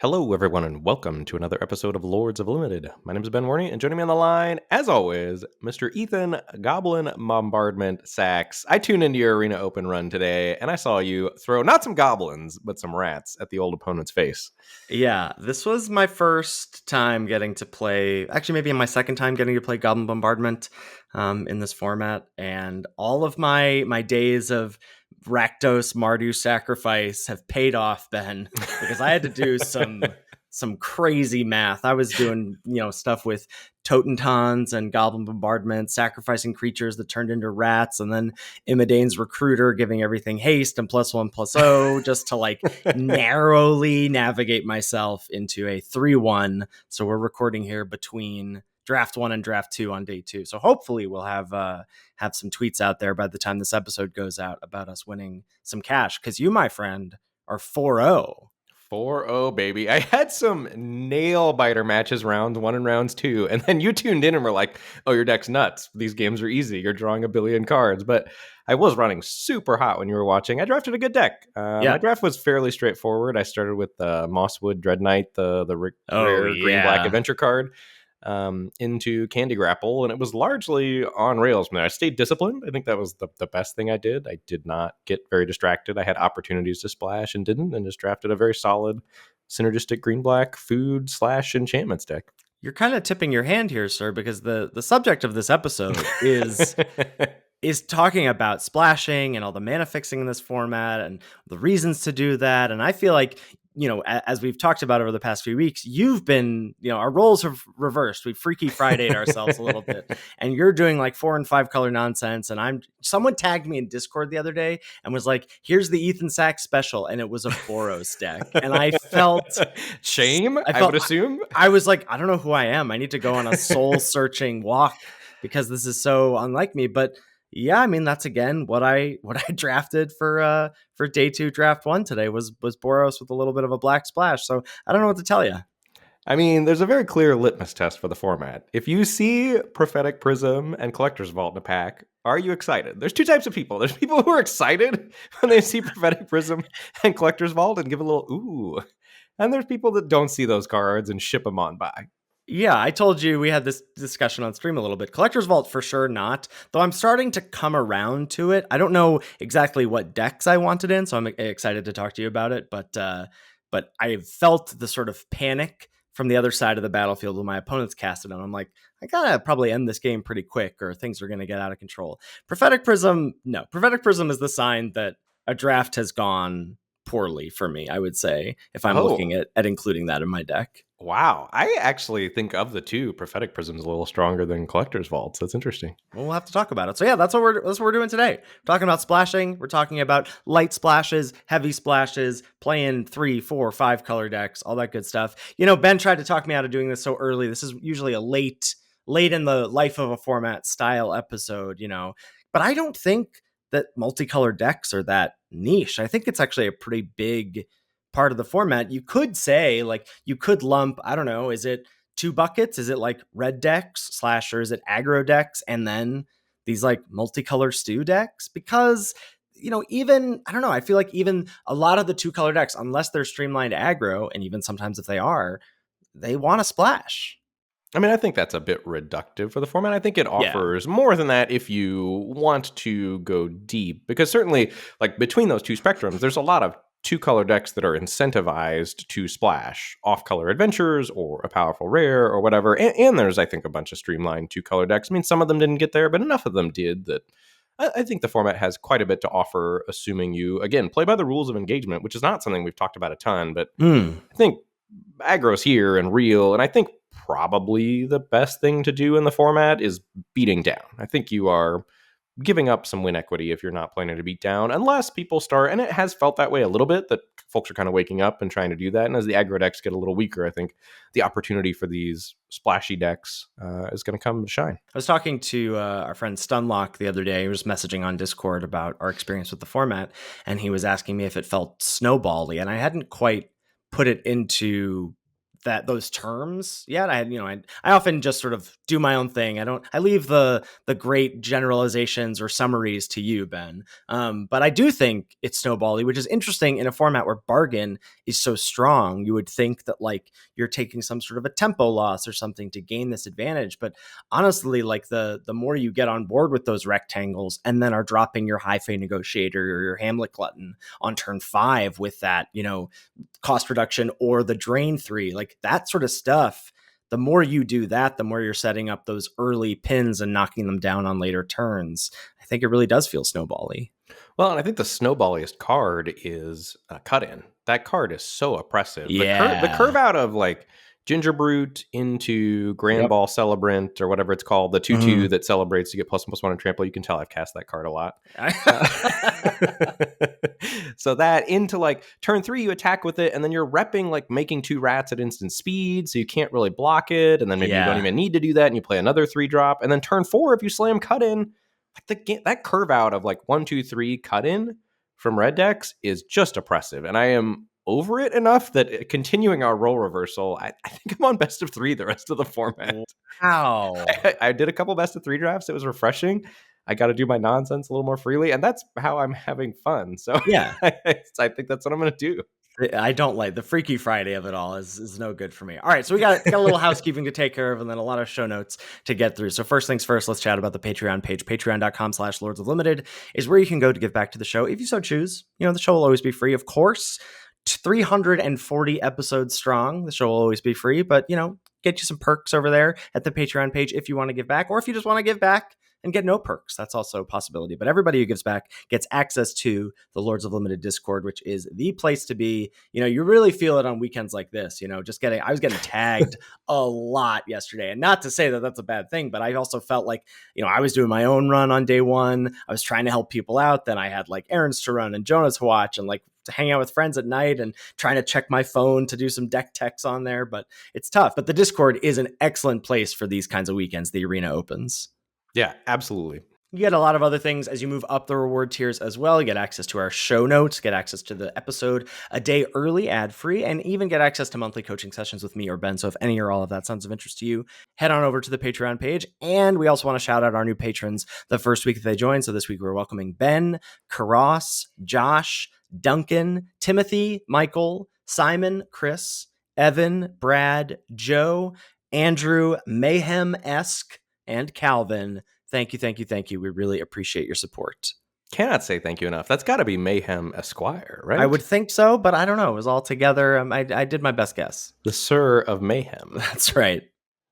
Hello, everyone, and welcome to another episode of Lords of Limited. My name is Ben Warney, and joining me on the line, as always, Mr. Ethan Goblin Bombardment Sachs. I tuned into your Arena Open run today, and I saw you throw not some goblins, but some rats at the old opponent's face. Yeah, this was my first time getting to play, actually maybe my second time getting to play Goblin Bombardment in this format, and all of my days of Rakdos Mardu sacrifice have paid off, Ben, because I had to do some crazy math. I was doing, stuff with Totentons and Goblin Bombardment, sacrificing creatures that turned into rats, and then Imidane's Recruiter giving everything haste and +1/+0 just to narrowly navigate myself into a 3-1. So we're recording here between draft 1 and draft 2 on day 2. So hopefully we'll have some tweets out there by the time this episode goes out about us winning some cash, because you, my friend, are 4-0. 4-0, baby. I had some nail biter matches rounds 1 and rounds 2, and then you tuned in and were like, oh, your deck's nuts. These games are easy. You're drawing a billion cards. But I was running super hot when you were watching. I drafted a good deck. My draft was fairly straightforward. I started with the Mosswood Dread Knight, the rare green-black adventure card, into Candy Grapple, and it was largely on rails from there. I stayed disciplined. I think that was the best thing I did. I did not get very distracted. I had opportunities to splash and didn't, and just drafted a very solid synergistic green-black food / enchantments deck. You're kind of tipping your hand here, sir, because the subject of this episode is is talking about splashing and all the mana fixing in this format and the reasons to do that. And I feel like, as we've talked about over the past few weeks, you've been, our roles have reversed. We've Freaky Friday'd ourselves a little bit, and you're doing like 4 and 5 color nonsense. And someone tagged me in Discord the other day and was like, here's the Ethan Sachs special. And it was a Boros deck. And I felt shame. I would assume. I was like, I don't know who I am. I need to go on a soul searching walk because this is so unlike me. But yeah, I mean, that's again what I drafted for day 2 draft 1 today was Boros with a little bit of a black splash. So I don't know what to tell you. I mean, there's a very clear litmus test for the format. If you see Prophetic Prism and Collector's Vault in a pack, are you excited? There's 2 types of people. There's people who are excited when they see Prophetic Prism and Collector's Vault and give a little ooh. And there's people that don't see those cards and ship them on by. Yeah, I told you we had this discussion on stream a little bit. Collector's Vault for sure not, though I'm starting to come around to it. I don't know exactly what decks I wanted in, so I'm excited to talk to you about it. But I felt the sort of panic from the other side of the battlefield when my opponents cast it on. I'm like, I gotta probably end this game pretty quick or things are gonna get out of control. Prophetic Prism, no. Prophetic Prism is the sign that a draft has gone poorly for me, I would say, if I'm looking at including that in my deck. Wow. I actually think of the 2, Prophetic Prism's a little stronger than Collector's Vaults. That's interesting. Well, we'll have to talk about it. So yeah, that's what we're doing today. We're talking about splashing. We're talking about light splashes, heavy splashes, playing 3, 4, 5 color decks, all that good stuff. Ben tried to talk me out of doing this so early. This is usually a late in the life of a format style episode, but I don't think that multicolored decks are that niche. I think it's actually a pretty big part of the format. You could say, you could lump, I don't know, is it 2 buckets? Is it like red decks / or is it aggro decks and then these multicolor stew decks? Because, even, I don't know, I feel like even a lot of the 2 color decks, unless they're streamlined aggro, and even sometimes if they are, they want to splash. I mean, I think that's a bit reductive for the format. I think it offers more than that if you want to go deep, because certainly between those 2 spectrums, there's a lot of 2 color decks that are incentivized to splash off-color adventures or a powerful rare or whatever. And there's, I think, a bunch of streamlined 2 color decks. I mean, some of them didn't get there, but enough of them did that I think the format has quite a bit to offer, assuming you, again, play by the rules of engagement, which is not something we've talked about a ton, but I think aggro's here and real, and I think probably the best thing to do in the format is beating down. I think you are giving up some win equity if you're not planning to beat down, unless people start, and it has felt that way a little bit, that folks are kind of waking up and trying to do that. And as the aggro decks get a little weaker, I think the opportunity for these splashy decks is going to come to shine. I was talking to our friend Stunlock the other day. He was messaging on Discord about our experience with the format, and he was asking me if it felt snowbally, and I hadn't quite put it into those terms yet. I often just sort of do my own thing. I leave the great generalizations or summaries to you, Ben. But I do think it's snowbally, which is interesting in a format where bargain is so strong. You would think that like you're taking some sort of a tempo loss or something to gain this advantage. But honestly, like the more you get on board with those rectangles and then are dropping your high fey negotiator or your Hamlet glutton on turn 5 with that, cost reduction or the drain 3, like that sort of stuff, the more you do that, the more you're setting up those early pins and knocking them down on later turns. I think it really does feel snowbally. Well, and I think the snowballiest card is Cut In. That card is so oppressive. The curve out of like Ginger Brute into Grand Ball Celebrant or whatever it's called, the 2/2 that celebrates to get +1/+1 and trample. You can tell I've cast that card a lot. So that into like turn 3, you attack with it, and then you're repping like making 2 rats at instant speed, so you can't really block it, and then maybe you don't even need to do that, and you play another 3-drop, and then turn 4, if you slam Cut In, like that curve out of like 1, 2, 3 Cut In from red decks is just oppressive, and I am over it enough that continuing our role reversal, I think I'm on best of 3 the rest of the format. Wow. I did a couple best of 3 drafts. It was refreshing. I got to do my nonsense a little more freely, and that's how I'm having fun. So yeah, I think that's what I'm going to do. I don't like the Freaky Friday of it all is no good for me. All right, so we got a little housekeeping to take care of and then a lot of show notes to get through. So first things first, let's chat about the Patreon page. Patreon.com/Lords of Limited is where you can go to give back to the show if you so choose. The show will always be free, of course. 340 episodes strong. The show will always be free, but get you some perks over there at the Patreon page if you want to give back, or if you just want to give back and get no perks. That's also a possibility. But everybody who gives back gets access to the Lords of Limited Discord, which is the place to be. You really feel it on weekends like this. I was getting tagged a lot yesterday. And not to say that that's a bad thing, but I also felt like, I was doing my own run on day one. I was trying to help people out. Then I had like errands to run and Jonah to watch and like to hang out with friends at night and trying to check my phone to do some deck techs on there. But it's tough. But the Discord is an excellent place for these kinds of weekends. The arena opens. Yeah, absolutely. You get a lot of other things as you move up the reward tiers as well. You get access to our show notes, get access to the episode a day early, ad-free, and even get access to monthly coaching sessions with me or Ben. So if any or all of that sounds of interest to you, head on over to the Patreon page. And we also want to shout out our new patrons the first week that they join. So this week we're welcoming Ben, Karas, Josh, Duncan, Timothy, Michael, Simon, Chris, Evan, Brad, Joe, Andrew, Mayhem-esque, and Calvin. Thank you. We really appreciate your support. Cannot say thank you enough. That's got to be Mayhem Esquire, right? I would think so, but I don't know. It was all together. I did my best guess. The Sir of Mayhem. That's right.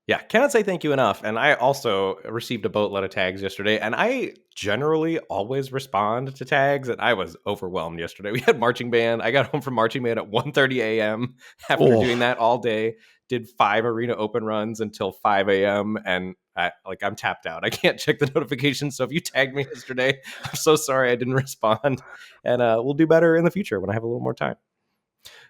Yeah, cannot say thank you enough. And I also received a boatload of tags yesterday, and I generally always respond to tags, and I was overwhelmed yesterday. We had marching band. I got home from marching band at 1:30 a.m. after doing that all day. Did 5 arena open runs until 5 a.m. and I'm tapped out. I can't check the notifications. So if you tagged me yesterday, I'm so sorry I didn't respond. And we'll do better in the future when I have a little more time.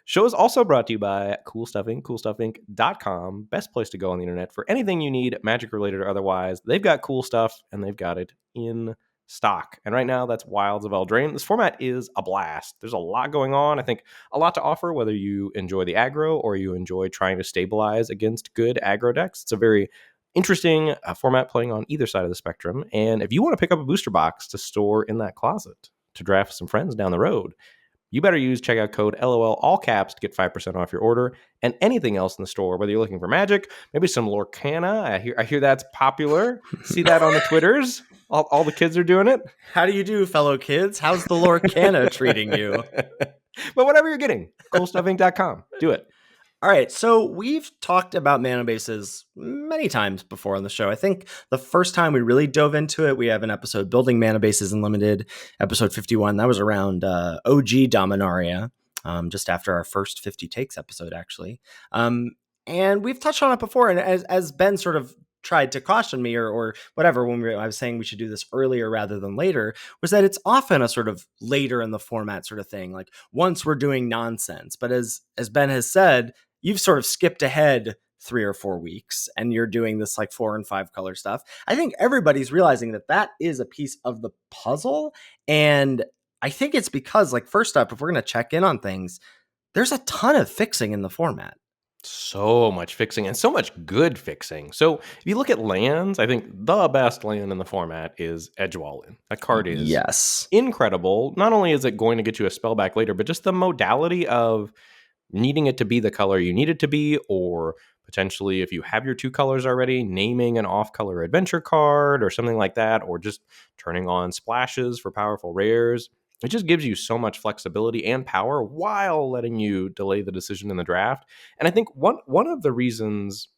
Show is also brought to you by Cool Stuff Inc. CoolStuffInc.com. Best place to go on the internet for anything you need, magic related or otherwise. They've got cool stuff and they've got it in stock. And right now that's Wilds of Eldraine. This format is a blast. There's a lot going on. I think a lot to offer, whether you enjoy the aggro or you enjoy trying to stabilize against good aggro decks. It's a very interesting format playing on either side of the spectrum. And if you want to pick up a booster box to store in that closet to draft some friends down the road, you better use checkout code LOL all caps to get 5% off your order, and anything else in the store, whether you're looking for magic, maybe some Lorcana. I hear that's popular. See that on the Twitters. All the kids are doing it. How do you do, fellow kids? How's the Lorcana treating you? But whatever you're getting, coolstuffinc.com. Do it. All right, so we've talked about mana bases many times before on the show. I think the first time we really dove into it, we have an episode building mana bases in limited, episode 51. That was around OG Dominaria, just after our first 50 takes episode, actually. And we've touched on it before, and as Ben sort of tried to caution me or whatever when I was saying we should do this earlier rather than later, was that it's often a sort of later in the format sort of thing, like once we're doing nonsense. But as Ben has said, you've sort of skipped ahead 3 or 4 weeks and you're doing this like 4 and 5 color stuff. I think everybody's realizing that is a piece of the puzzle. And I think it's because, like, first up, if we're going to check in on things, there's a ton of fixing in the format. So much fixing and so much good fixing. So if you look at lands, I think the best land in the format is Edgewallen. That card is Yes. incredible. Not only is it going to get you a spell back later, but just the modality of needing it to be the color you need it to be, or potentially if you have your two colors already, naming an off-color adventure card or something like that, or just turning on splashes for powerful rares. It just gives you so much flexibility and power while letting you delay the decision in the draft. And I think one of the reasons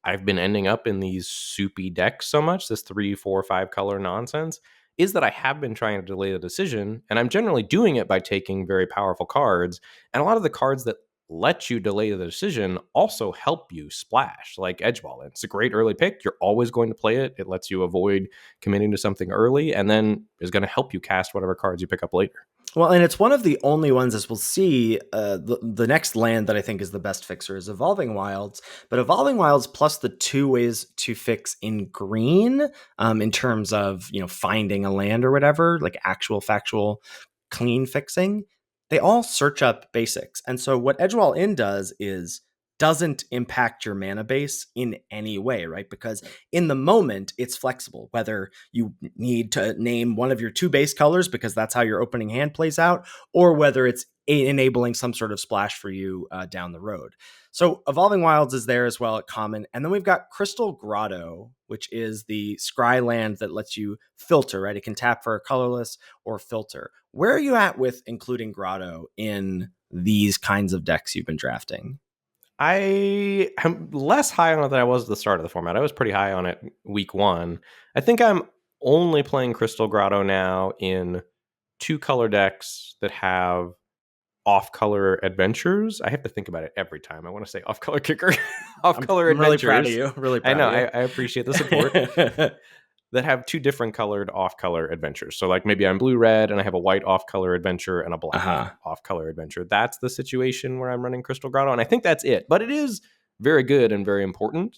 I've been ending up in these soupy decks so much, this 3, 4, 5 color nonsense, is that I have been trying to delay the decision, and I'm generally doing it by taking very powerful cards. And a lot of the cards that let you delay the decision also help you splash, like Edgewall. It's a great early pick. You're always going to play it. It lets you avoid committing to something early, and then is going to help you cast whatever cards you pick up later. Well, and it's one of the only ones, as we'll see, the next land that I think is the best fixer is Evolving Wilds. But Evolving Wilds plus the 2 ways to fix in green, in terms of, finding a land or whatever, like actual factual clean fixing, they all search up basics. And so what Edgewall In does is doesn't impact your mana base in any way, right? Because in the moment, it's flexible, whether you need to name one of your 2 base colors because that's how your opening hand plays out, or whether it's enabling some sort of splash for you down the road. So Evolving Wilds is there as well at common. And then we've got Crystal Grotto, which is the scry land that lets you filter, right? It can tap for a colorless or filter. Where are you at with including Grotto in these kinds of decks you've been drafting? I am less high on it than I was at the start of the format. I was pretty high on it week 1. I think I'm only playing Crystal Grotto now in 2 color decks that have off-color adventures. I have to think about it every time. I want to say off-color kicker, off-color I'm really adventures. proud of you. Really I proud know. of you. I appreciate the support. That have 2 different colored off-color adventures. So like maybe I'm blue-red and I have a white off-color adventure and a black off-color adventure. That's the situation where I'm running Crystal Grotto, and I think that's it. But it is very good and very important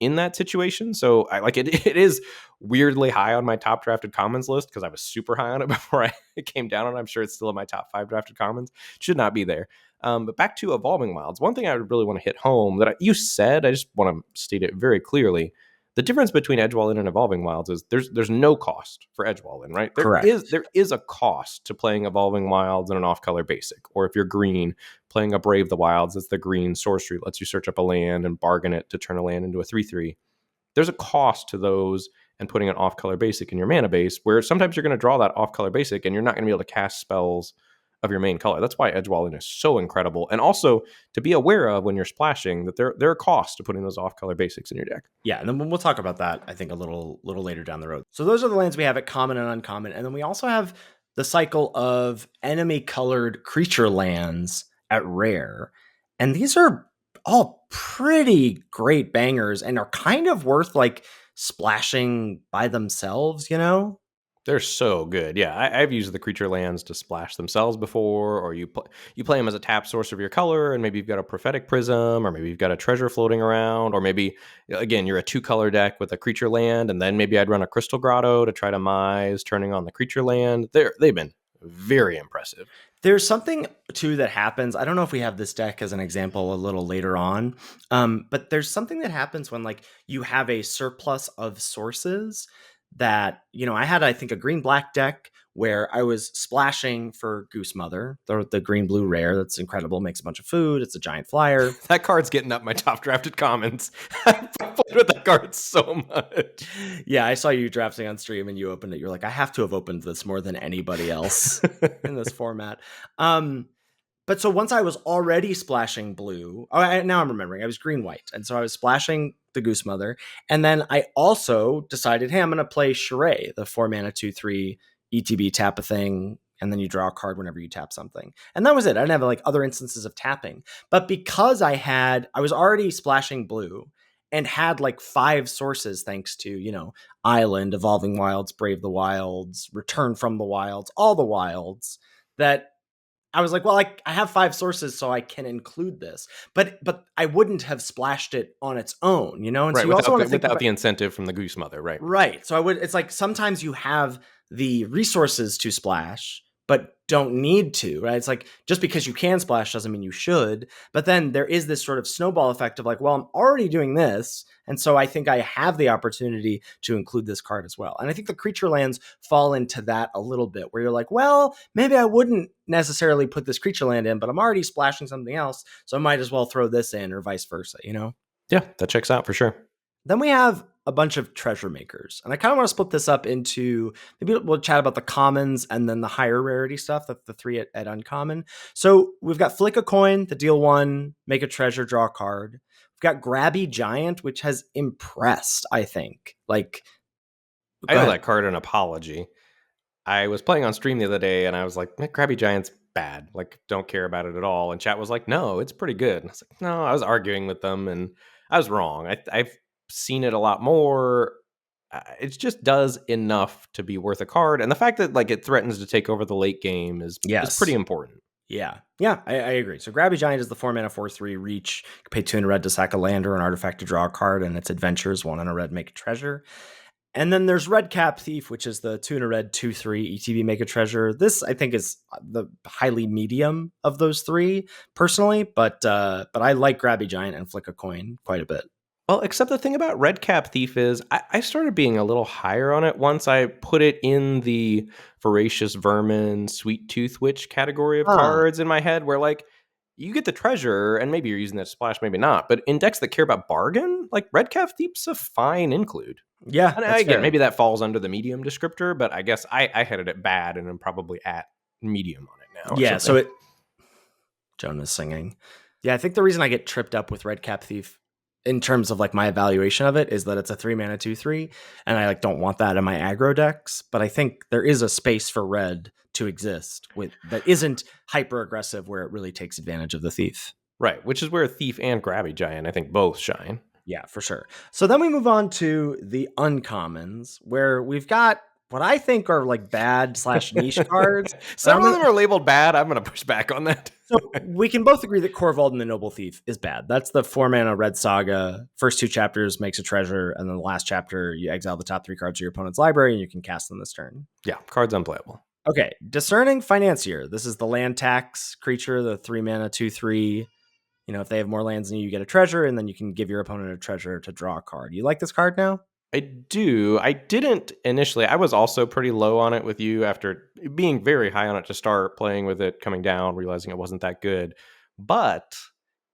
in that situation. So I like it. It is weirdly high on my top drafted commons list because I was super high on it before it came down on it. I'm sure it's still in my top 5 drafted commons. It should not be there. But back to Evolving Wilds, one thing I would really want to hit home that you said, I just want to state it very clearly. The difference between Edgewall and Evolving Wilds is there's no cost for Edgewall, right? Correct. There is a cost to playing Evolving Wilds in an off-color basic, or if you're green, playing a Brave the Wilds, it's the green sorcery, lets you search up a land and bargain it to turn a land into a 3/3. There's a cost to those and putting an off-color basic in your mana base, where sometimes you're going to draw that off-color basic and you're not going to be able to cast spells of your main color. That's why Edgewallen is so incredible. And also to be aware of when you're splashing that there are costs to putting those off-color basics in your deck. Yeah, and then we'll talk about that, I think, a little later down the road. So those are the lands we have at common and uncommon. And then we also have the cycle of enemy-colored creature lands at rare. And these are all pretty great bangers and are kind of worth like splashing by themselves, They're so good. Yeah, I've used the creature lands to splash themselves before, or you play them as a tap source of your color, and maybe you've got a prophetic prism, or maybe you've got a treasure floating around, or maybe, again, you're a 2-color deck with a creature land, and then maybe I'd run a Crystal Grotto to try to mize turning on the creature land. They've been very impressive. There's something, too, that happens. I don't know if we have this deck as an example a little later on, but there's something that happens when like you have a surplus of sources that, I had, I think, a green-black deck where I was splashing for Goose Mother, the green-blue rare. That's incredible. Makes a bunch of food. It's a giant flyer. That card's getting up my top drafted commons. I've played with that card so much. Yeah, I saw you drafting on stream and you opened it. You're like, I have to have opened this more than anybody else in this format. But so once I was already splashing blue, now I'm remembering, I was green-white. And so I was splashing the Goose Mother. And then I also decided, hey, I'm going to play Charade, the 4-mana 2/3 ETB tap a thing. And then you draw a card whenever you tap something. And that was it. I didn't have like other instances of tapping. But because I was already splashing blue and had like 5 sources thanks to, Island, Evolving Wilds, Brave the Wilds, Return from the Wilds, all the wilds, that I was like, well, I have 5 sources, so I can include this. But I wouldn't have splashed it on its own, And right, so you also want to think without the incentive from the Goose Mother, right? Right. So it's like sometimes you have the resources to splash, but don't need to, right? It's like, just because you can splash doesn't mean you should. But then there is this sort of snowball effect of like, well, I'm already doing this. And so I think I have the opportunity to include this card as well. And I think the creature lands fall into that a little bit, where you're like, well, maybe I wouldn't necessarily put this creature land in, but I'm already splashing something else, so I might as well throw this in, or vice versa, you know? Yeah, that checks out for sure. Then we have a bunch of treasure makers. And I kind of want to split this up into, maybe we'll chat about the commons and then the higher rarity stuff, the three at uncommon. So we've got Flick a Coin, the deal one, make a treasure, draw a card. We've got Grabby Giant, which has impressed, I think. Like, I owe that card an apology. I was playing on stream the other day and I was like, Grabby Giant's bad. Like, don't care about it at all. And chat was like, no, it's pretty good. And I was like, no, I was arguing with them and I was wrong. I've seen it a lot more. It just does enough to be worth a card. And the fact that like it threatens to take over the late game is pretty important. Yeah, I agree. So Grabby Giant is the 4-mana 4/3 reach. You pay 2 and a red to sack a land or an artifact to draw a card, and its adventures 1 and a red make a treasure. And then there's Red Cap Thief, which is the 2 and a red 2/3 ETB make a treasure. This I think is the highly medium of those three personally, but I like Grabby Giant and Flick a Coin quite a bit. Well, except the thing about Red Cap Thief is I started being a little higher on it once I put it in the Voracious Vermin, Sweet Tooth Witch category of cards in my head, where like you get the treasure and maybe you're using that to splash, maybe not. But in decks that care about bargain, like Red Cap Thief's a fine include. Yeah, and again, maybe that falls under the medium descriptor, but I guess I had it at bad and I'm probably at medium on it now. Yeah, so Jonah's singing. Yeah, I think the reason I get tripped up with Red Cap Thief in terms of like my evaluation of it is that it's a 3-mana 2/3, and I like don't want that in my aggro decks. But I think there is a space for red to exist with that isn't hyper aggressive, where it really takes advantage of the thief. Right, which is where Thief and Grabby Giant I think both shine. Yeah, for sure. So then we move on to the uncommons, where we've got what I think are like bad / niche cards. Some of them are labeled bad. I'm going to push back on that. So we can both agree that Korvold and the Noble Thief is bad. That's the 4-mana Red Saga. First 2 chapters makes a treasure, and then the last chapter you exile the top 3 cards of your opponent's library and you can cast them this turn. Yeah, card's unplayable. Okay, Discerning Financier. This is the land tax creature, the 3-mana 2/3. You know, if they have more lands than you get a treasure, and then you can give your opponent a treasure to draw a card. You like this card now? I do. I didn't initially. I was also pretty low on it with you after being very high on it to start, playing with it, coming down, realizing it wasn't that good. But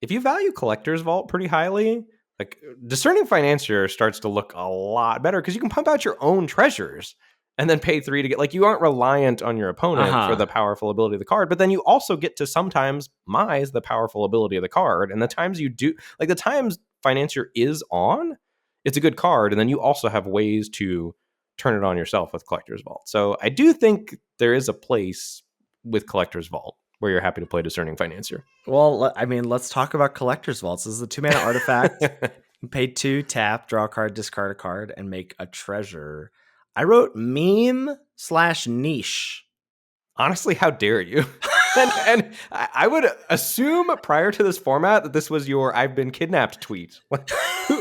if you value Collector's Vault pretty highly, like Discerning Financier starts to look a lot better because you can pump out your own treasures and then pay 3 to get, like, you aren't reliant on your opponent for the powerful ability of the card, but then you also get to sometimes mise the powerful ability of the card. And the times you do, like the times Financier is on, it's a good card, and then you also have ways to turn it on yourself with Collector's Vault. So I do think there is a place with Collector's Vault where you're happy to play Discerning Financier. Well, I mean, let's talk about Collector's Vaults. This is a 2-mana artifact. You pay 2, tap, draw a card, discard a card, and make a treasure. I wrote meme / niche. Honestly, how dare you? and I would assume prior to this format that this was your "I've been kidnapped" tweet.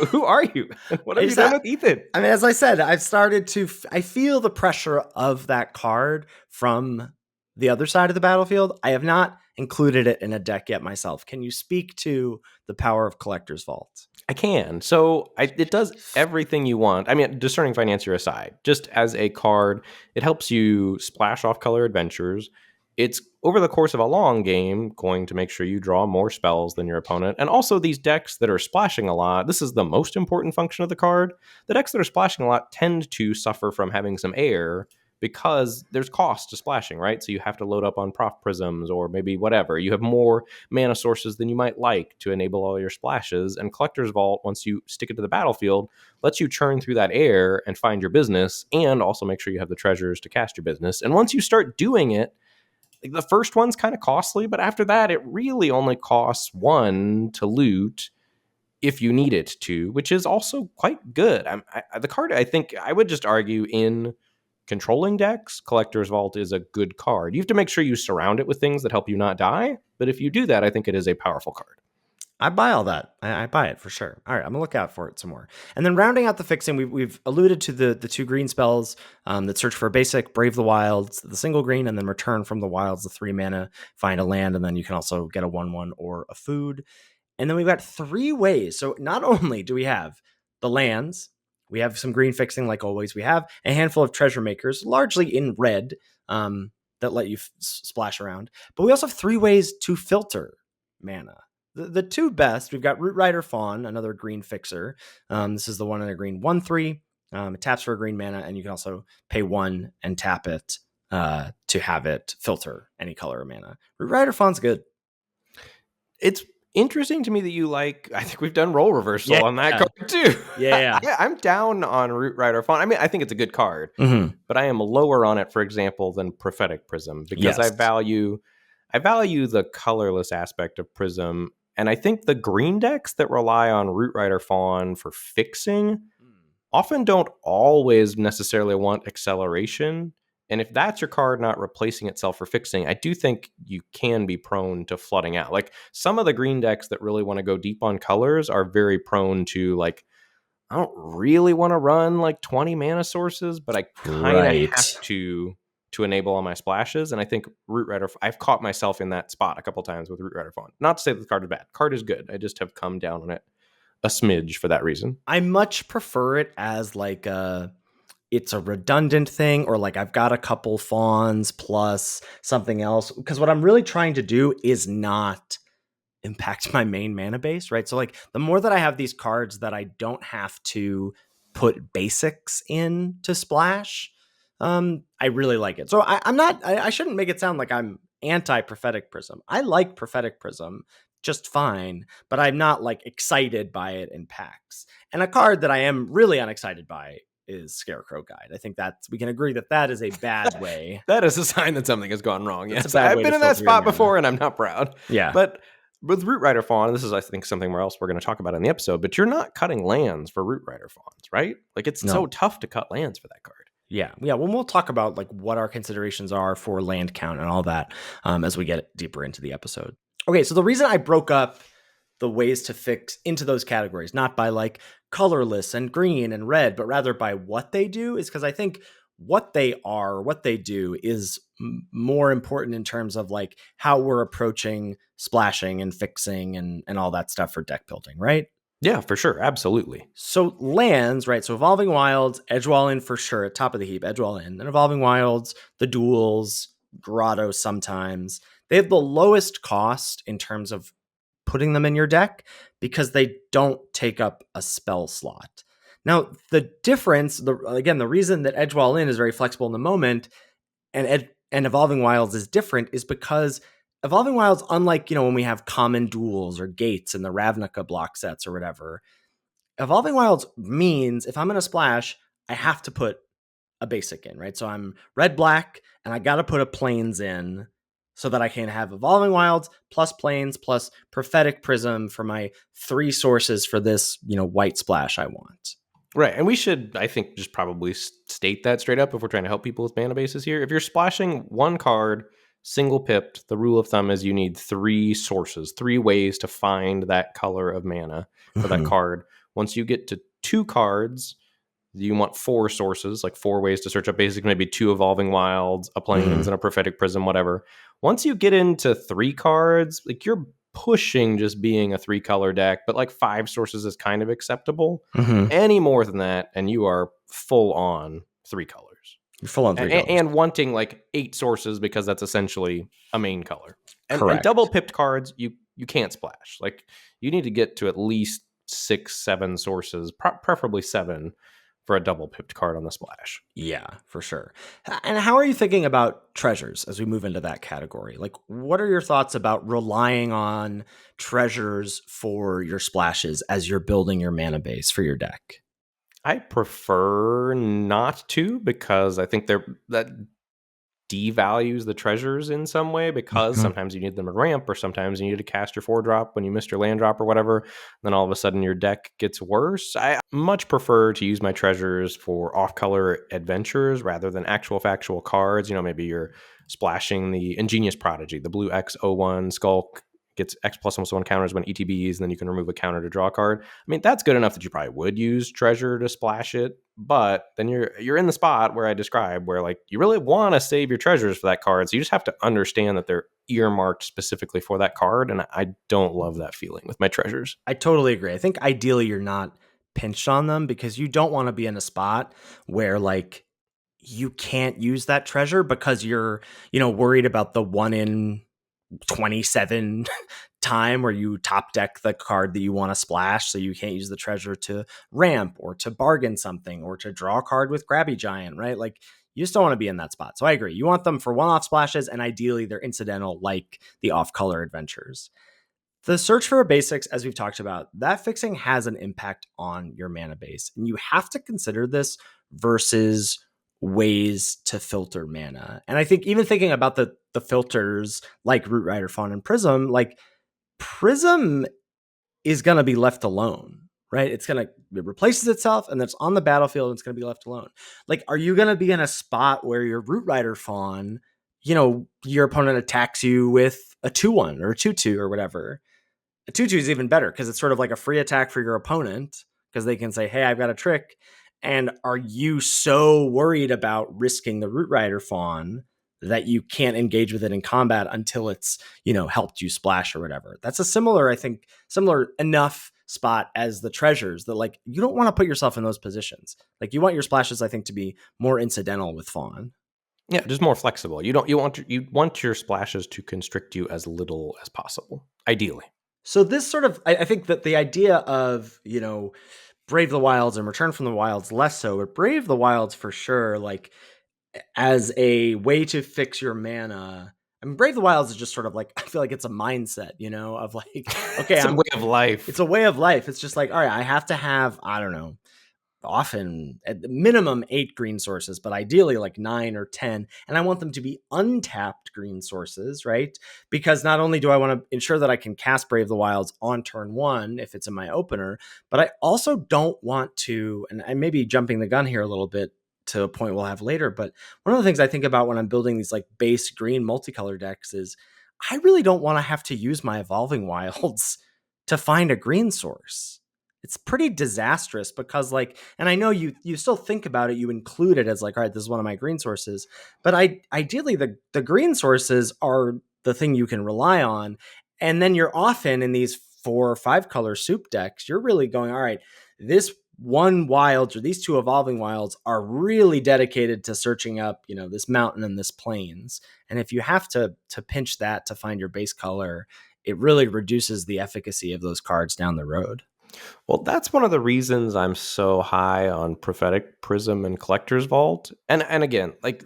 Who are you? What have you done with Ethan? I mean, as I said, I've started to. I feel the pressure of that card from the other side of the battlefield. I have not included it in a deck yet myself. Can you speak to the power of Collector's Vault? I can. So it does everything you want. I mean, Discerning Financier aside, just as a card, it helps you splash off color adventures. It's, over the course of a long game, going to make sure you draw more spells than your opponent. And also these decks that are splashing a lot, this is the most important function of the card. The decks that are splashing a lot tend to suffer from having some air because there's cost to splashing, right? So you have to load up on Prof Prisms or maybe whatever. You have more mana sources than you might like to enable all your splashes. And Collector's Vault, once you stick it to the battlefield, lets you churn through that air and find your business, and also make sure you have the treasures to cast your business. And once you start doing it, the first one's kind of costly, but after that, it really only costs 1 to loot if you need it to, which is also quite good. The card, I think, I would just argue in controlling decks, Collector's Vault is a good card. You have to make sure you surround it with things that help you not die, but if you do that, I think it is a powerful card. I buy all that. I buy it for sure. All right, I'm gonna look out for it some more. And then rounding out the fixing, we've alluded to the two green spells that search for a basic, Brave the Wilds, the single green, and then Return from the Wilds, the 3 mana, find a land, and then you can also get a 1/1 or a food. And then we've got 3 ways. So not only do we have the lands, we have some green fixing like always. We have a handful of treasure makers, largely in red, that let you splash around. But we also have 3 ways to filter mana. The 2 best, we've got Root Rider Fawn, another green fixer. This is the one in a green 1/3. It taps for a green mana, and you can also pay 1 and tap it to have it filter any color of mana. Root Rider Fawn's good. It's interesting to me that you like, I think we've done role reversal on that card too. Yeah. I'm down on Root Rider Fawn. I mean, I think it's a good card, but I am lower on it, for example, than Prophetic Prism, because I value the colorless aspect of Prism. And I think the green decks that rely on Root Rider Fawn for fixing often don't always necessarily want acceleration. And if that's your card not replacing itself for fixing, I do think you can be prone to flooding out. Like some of the green decks that really want to go deep on colors are very prone to like, I don't really want to run like 20 mana sources, but I kind of have to enable all my splashes. And I think Root Rider, I've caught myself in that spot a couple times with Root Rider Fawn. Not to say that the card is bad. Card is good. I just have come down on it a smidge for that reason. I much prefer it as like it's a redundant thing, or like I've got a couple fawns plus something else, because what I'm really trying to do is not impact my main mana base, right? So like the more that I have these cards that I don't have to put basics in to splash, I really like it. So I shouldn't make it sound like I'm anti-Prophetic Prism. I like Prophetic Prism just fine, but I'm not like excited by it in packs. And a card that I am really unexcited by is Scarecrow Guide. I think we can agree that is a bad way. That is a sign that something has gone wrong. Yes, I've been in that spot before, and I'm not proud. Yeah, but with Root Rider Fawn, this is, I think, something else we're going to talk about in the episode. But you're not cutting lands for Root Rider Fawns, right? Like it's so tough to cut lands for that card. Yeah. Well, we'll talk about like what our considerations are for land count and all that as we get deeper into the episode. Okay, so the reason I broke up the ways to fix into those categories, not by like colorless and green and red, but rather by what they do, is because I think what they are, what they do is more important in terms of like how we're approaching splashing and fixing and all that stuff for deck building, right? Yeah, for sure. Absolutely. So lands, right? So Evolving Wilds, Edgewall in for sure, at top of the heap, Edgewall in. Then Evolving Wilds, the duels, Grotto sometimes. They have the lowest cost in terms of putting them in your deck because they don't take up a spell slot. Now, the difference, the reason that Edgewall in is very flexible in the moment and Evolving Wilds is different is because Evolving Wilds, unlike, when we have common duels or gates in the Ravnica block sets or whatever, Evolving Wilds means if I'm going to splash, I have to put a basic in, right? So I'm red-black, and I got to put a plains in so that I can have Evolving Wilds plus plains plus Prophetic Prism for my 3 sources for this, white splash I want. Right. And we should, I think, just probably state that straight up if we're trying to help people with mana bases here. If you're splashing one card, single pipped, the rule of thumb is you need 3 sources, 3 ways to find that color of mana for that card. Once you get to 2 cards, you want 4 sources, like 4 ways to search up basic, maybe 2 Evolving Wilds, a Plains, and a Prophetic Prism, whatever. Once you get into 3 cards, like you're pushing just being a 3-color deck, but like 5 sources is kind of acceptable. Any more than that, and you are full on 3 colors. You're full on 3 colors. And wanting like 8 sources because that's essentially a main color. And double pipped cards, you can't splash. Like you need to get to at least 6, 7 sources, preferably 7 for a double pipped card on the splash. Yeah, for sure. And how are you thinking about treasures as we move into that category? Like, what are your thoughts about relying on treasures for your splashes as you're building your mana base for your deck? I prefer not to, because I think that devalues the treasures in some way, because sometimes you need them to ramp, or sometimes you need to cast your 4-drop when you missed your land drop or whatever. Then all of a sudden your deck gets worse. I much prefer to use my treasures for off-color adventures rather than actual factual cards. Maybe you're splashing the Ingenious Prodigy, the blue X01 Skulk gets X+1 counters when ETBs, and then you can remove a counter to draw a card. I mean, that's good enough that you probably would use treasure to splash it, but then you're in the spot where I described, where like you really want to save your treasures for that card, so you just have to understand that they're earmarked specifically for that card, and I don't love that feeling with my treasures. I totally agree. I think ideally you're not pinched on them, because you don't want to be in a spot where like you can't use that treasure because you're, worried about the 1 in 27 time where you top deck the card that you want to splash, so you can't use the treasure to ramp or to bargain something or to draw a card with Grabby Giant, right? Like, you just don't want to be in that spot. So I agree. You want them for one-off splashes, and ideally they're incidental, like the off-color adventures. The search for basics, as we've talked about, that fixing has an impact on your mana base. And you have to consider this versus ways to filter mana. And I think even thinking about the filters like Root Rider Fawn and Prism, like Prism is going to be left alone, right? It replaces itself, and it's on the battlefield, and it's going to be left alone. Like, are you going to be in a spot where your Root Rider Fawn, your opponent attacks you with a 2/1 or a 2/2 or whatever? A 2/2 is even better because it's sort of like a free attack for your opponent, because they can say, hey, I've got a trick. And are you so worried about risking the Root Rider Fawn that you can't engage with it in combat until it's, helped you splash or whatever? That's a similar enough spot as the treasures, that like, you don't want to put yourself in those positions. Like, you want your splashes, I think, to be more incidental with Fawn. Yeah, just more flexible. You want your splashes to constrict you as little as possible, ideally. So this sort of, I think that the idea of, Brave the Wilds and Return from the Wilds less so, but Brave the Wilds for sure, like as a way to fix your mana. I mean, Brave the Wilds is just sort of like, I feel like it's a mindset, of like, okay, it's a way of life. It's a way of life. It's just like, all right, I have to have, I don't know, often at the minimum 8 green sources, but ideally like 9 or 10. And I want them to be untapped green sources, right? Because not only do I want to ensure that I can cast Brave the Wilds on turn 1 if it's in my opener, but I also don't want to, and I may be jumping the gun here a little bit to a point we'll have later, but one of the things I think about when I'm building these like base green multicolor decks is I really don't want to have to use my Evolving Wilds to find a green source. It's pretty disastrous because like, and I know you still think about it, you include it as like, all right, this is one of my green sources, but ideally the green sources are the thing you can rely on. And then you're often in these 4 or 5 color soup decks, you're really going, all right, this one Wilds or these 2 Evolving Wilds are really dedicated to searching up, this mountain and this plains. And if you have to pinch that to find your base color, it really reduces the efficacy of those cards down the road. Well, that's one of the reasons I'm so high on Prophetic Prism and Collector's Vault. And again, like,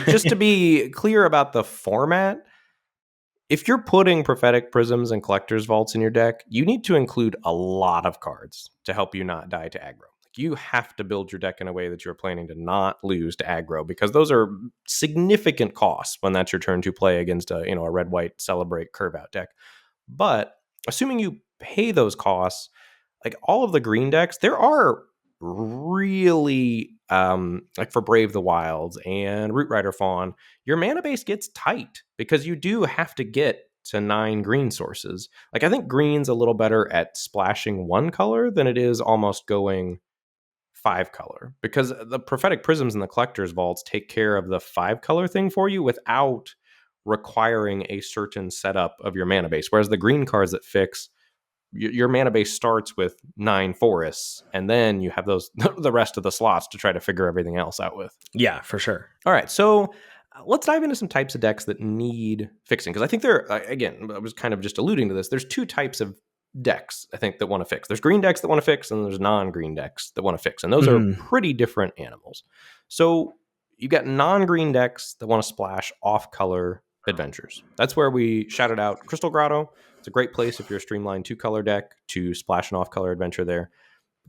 just to be clear about the format, if you're putting Prophetic Prisms and Collector's Vaults in your deck, you need to include a lot of cards to help you not die to aggro. Like, you have to build your deck in a way that you're planning to not lose to aggro, because those are significant costs when that's your turn to play against a red-white Celebrate curve-out deck. But assuming you pay those costs, like all of the green decks, there are really, like for Brave the Wilds and Root Rider Fawn, your mana base gets tight because you do have to get to 9 green sources. Like, I think green's a little better at splashing 1 color than it is almost going 5 color, because the Prophetic Prisms and the Collector's Vaults take care of the 5 color thing for you without requiring a certain setup of your mana base. Whereas the green cards that fix, your mana base starts with 9 forests, and then you have those the rest of the slots to try to figure everything else out with. Yeah, for sure. All right, so let's dive into some types of decks that need fixing, because I think again, I was kind of just alluding to this. There's 2 types of decks, I think, that want to fix. There's green decks that want to fix, and there's non-green decks that want to fix, and those are pretty different animals. So you got non-green decks that want to splash off-color adventures. That's where we shouted out Crystal Grotto. It's a great place if you're a streamlined 2-color deck to splash an off-color adventure there.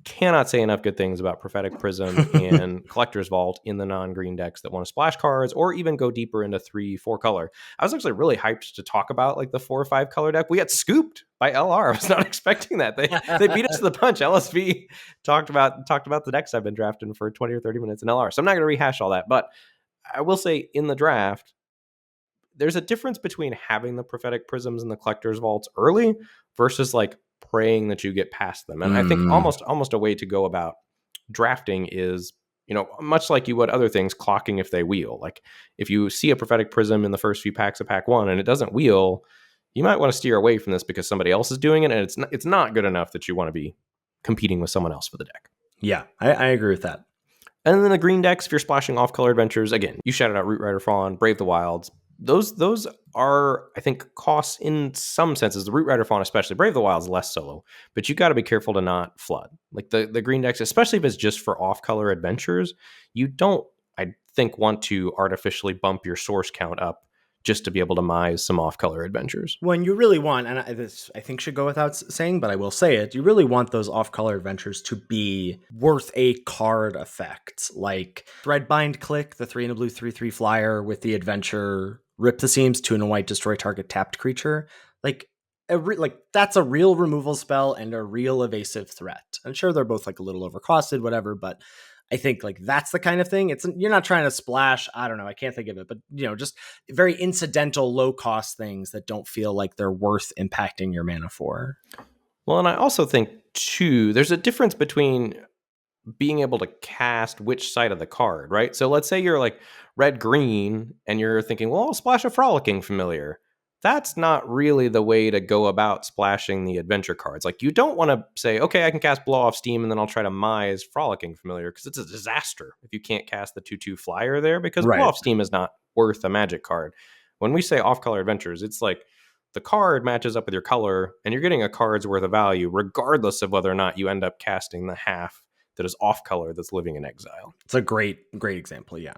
Cannot say enough good things about Prophetic Prism and Collector's Vault in the non-green decks that want to splash cards or even go deeper into 3-4 color. I was actually really hyped to talk about like the 4 or 5 color deck. We got scooped by LR. I was not expecting that. They beat us to the punch. LSV talked about the decks I've been drafting for 20 or 30 minutes in LR. So I'm not going to rehash all that, but I will say in the draft, there's a difference between having the prophetic prisms and the collector's vaults early versus like praying that you get past them. And I think almost a way to go about drafting is, much like you would other things, clocking if they wheel. Like if you see a prophetic prism in the first few packs of pack 1 and it doesn't wheel, you might want to steer away from this because somebody else is doing it, and it's not good enough that you want to be competing with someone else for the deck. Yeah, I agree with that. And then the green decks, if you're splashing off-color adventures, again, you shouted out Root Rider Fawn, Brave the Wilds. Those are, I think, costs in some senses. The Root Rider Fawn, especially. Brave the Wilds, less solo. But you got to be careful to not flood. Like the green decks, especially if it's just for off-color adventures, you don't, I think, want to artificially bump your source count up just to be able to mise some off-color adventures. When you really want, and this I think should go without saying, but I will say it, you really want those off-color adventures to be worth a card effect. Like Threadbind Click, the 3 and a blue 3/3 flyer with the adventure Rip the Seams, 2 and a white, destroy target tapped creature. Like that's a real removal spell and a real evasive threat. I'm sure they're both like a little overcosted, whatever, but I think like that's the kind of thing. You're not trying to splash, I don't know, I can't think of it, but just very incidental, low cost things that don't feel like they're worth impacting your mana for. Well, and I also think too, there's a difference between being able to cast which side of the card, right? So let's say you're like red-green and you're thinking, well, I'll splash a Frolicking Familiar. That's not really the way to go about splashing the adventure cards. Like, you don't want to say, okay, I can cast Blow Off Steam and then I'll try to mise Frolicking Familiar, because it's a disaster if you can't cast the 2/2 flyer there, because Blow Off Steam is not worth a Magic card. When we say off-color adventures, it's like the card matches up with your color and you're getting a card's worth of value regardless of whether or not you end up casting the half that is off color that's living in exile. It's a great example, yeah.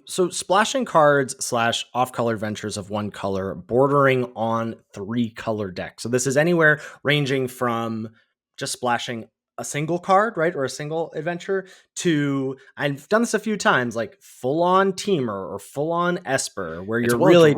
So splashing cards / off color adventures of 1 color bordering on 3 color deck. So this is anywhere ranging from just splashing a single card, right, or a single adventure, to, I've done this a few times, like full on Teamer or full on Esper, where you're really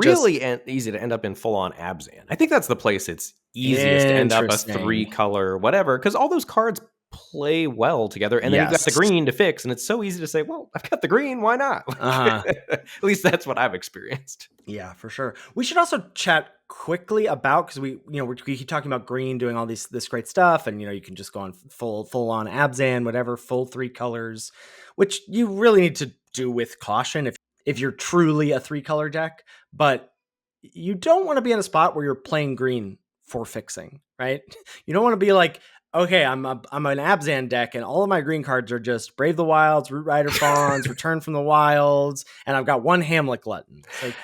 easy to end up in full on Abzan. I think that's the place it's easiest to end up a 3 color whatever, because all those cards play well together, and then you've got the green to fix, and it's so easy to say, well, I've got the green, why not? At least that's what I've experienced. Yeah, for sure. We should also chat quickly about, because we keep talking about green doing all this great stuff, and you can just go on full on Abzan, whatever, full 3 colors, which you really need to do with caution if you're truly a 3 color deck. But you don't want to be in a spot where you're playing green for fixing, right? You don't want to be like, okay, I'm an Abzan deck, and all of my green cards are just Brave the Wilds, Root Rider Fawns, Return from the Wilds, and I've got 1 Hamlet Glutton. It's like,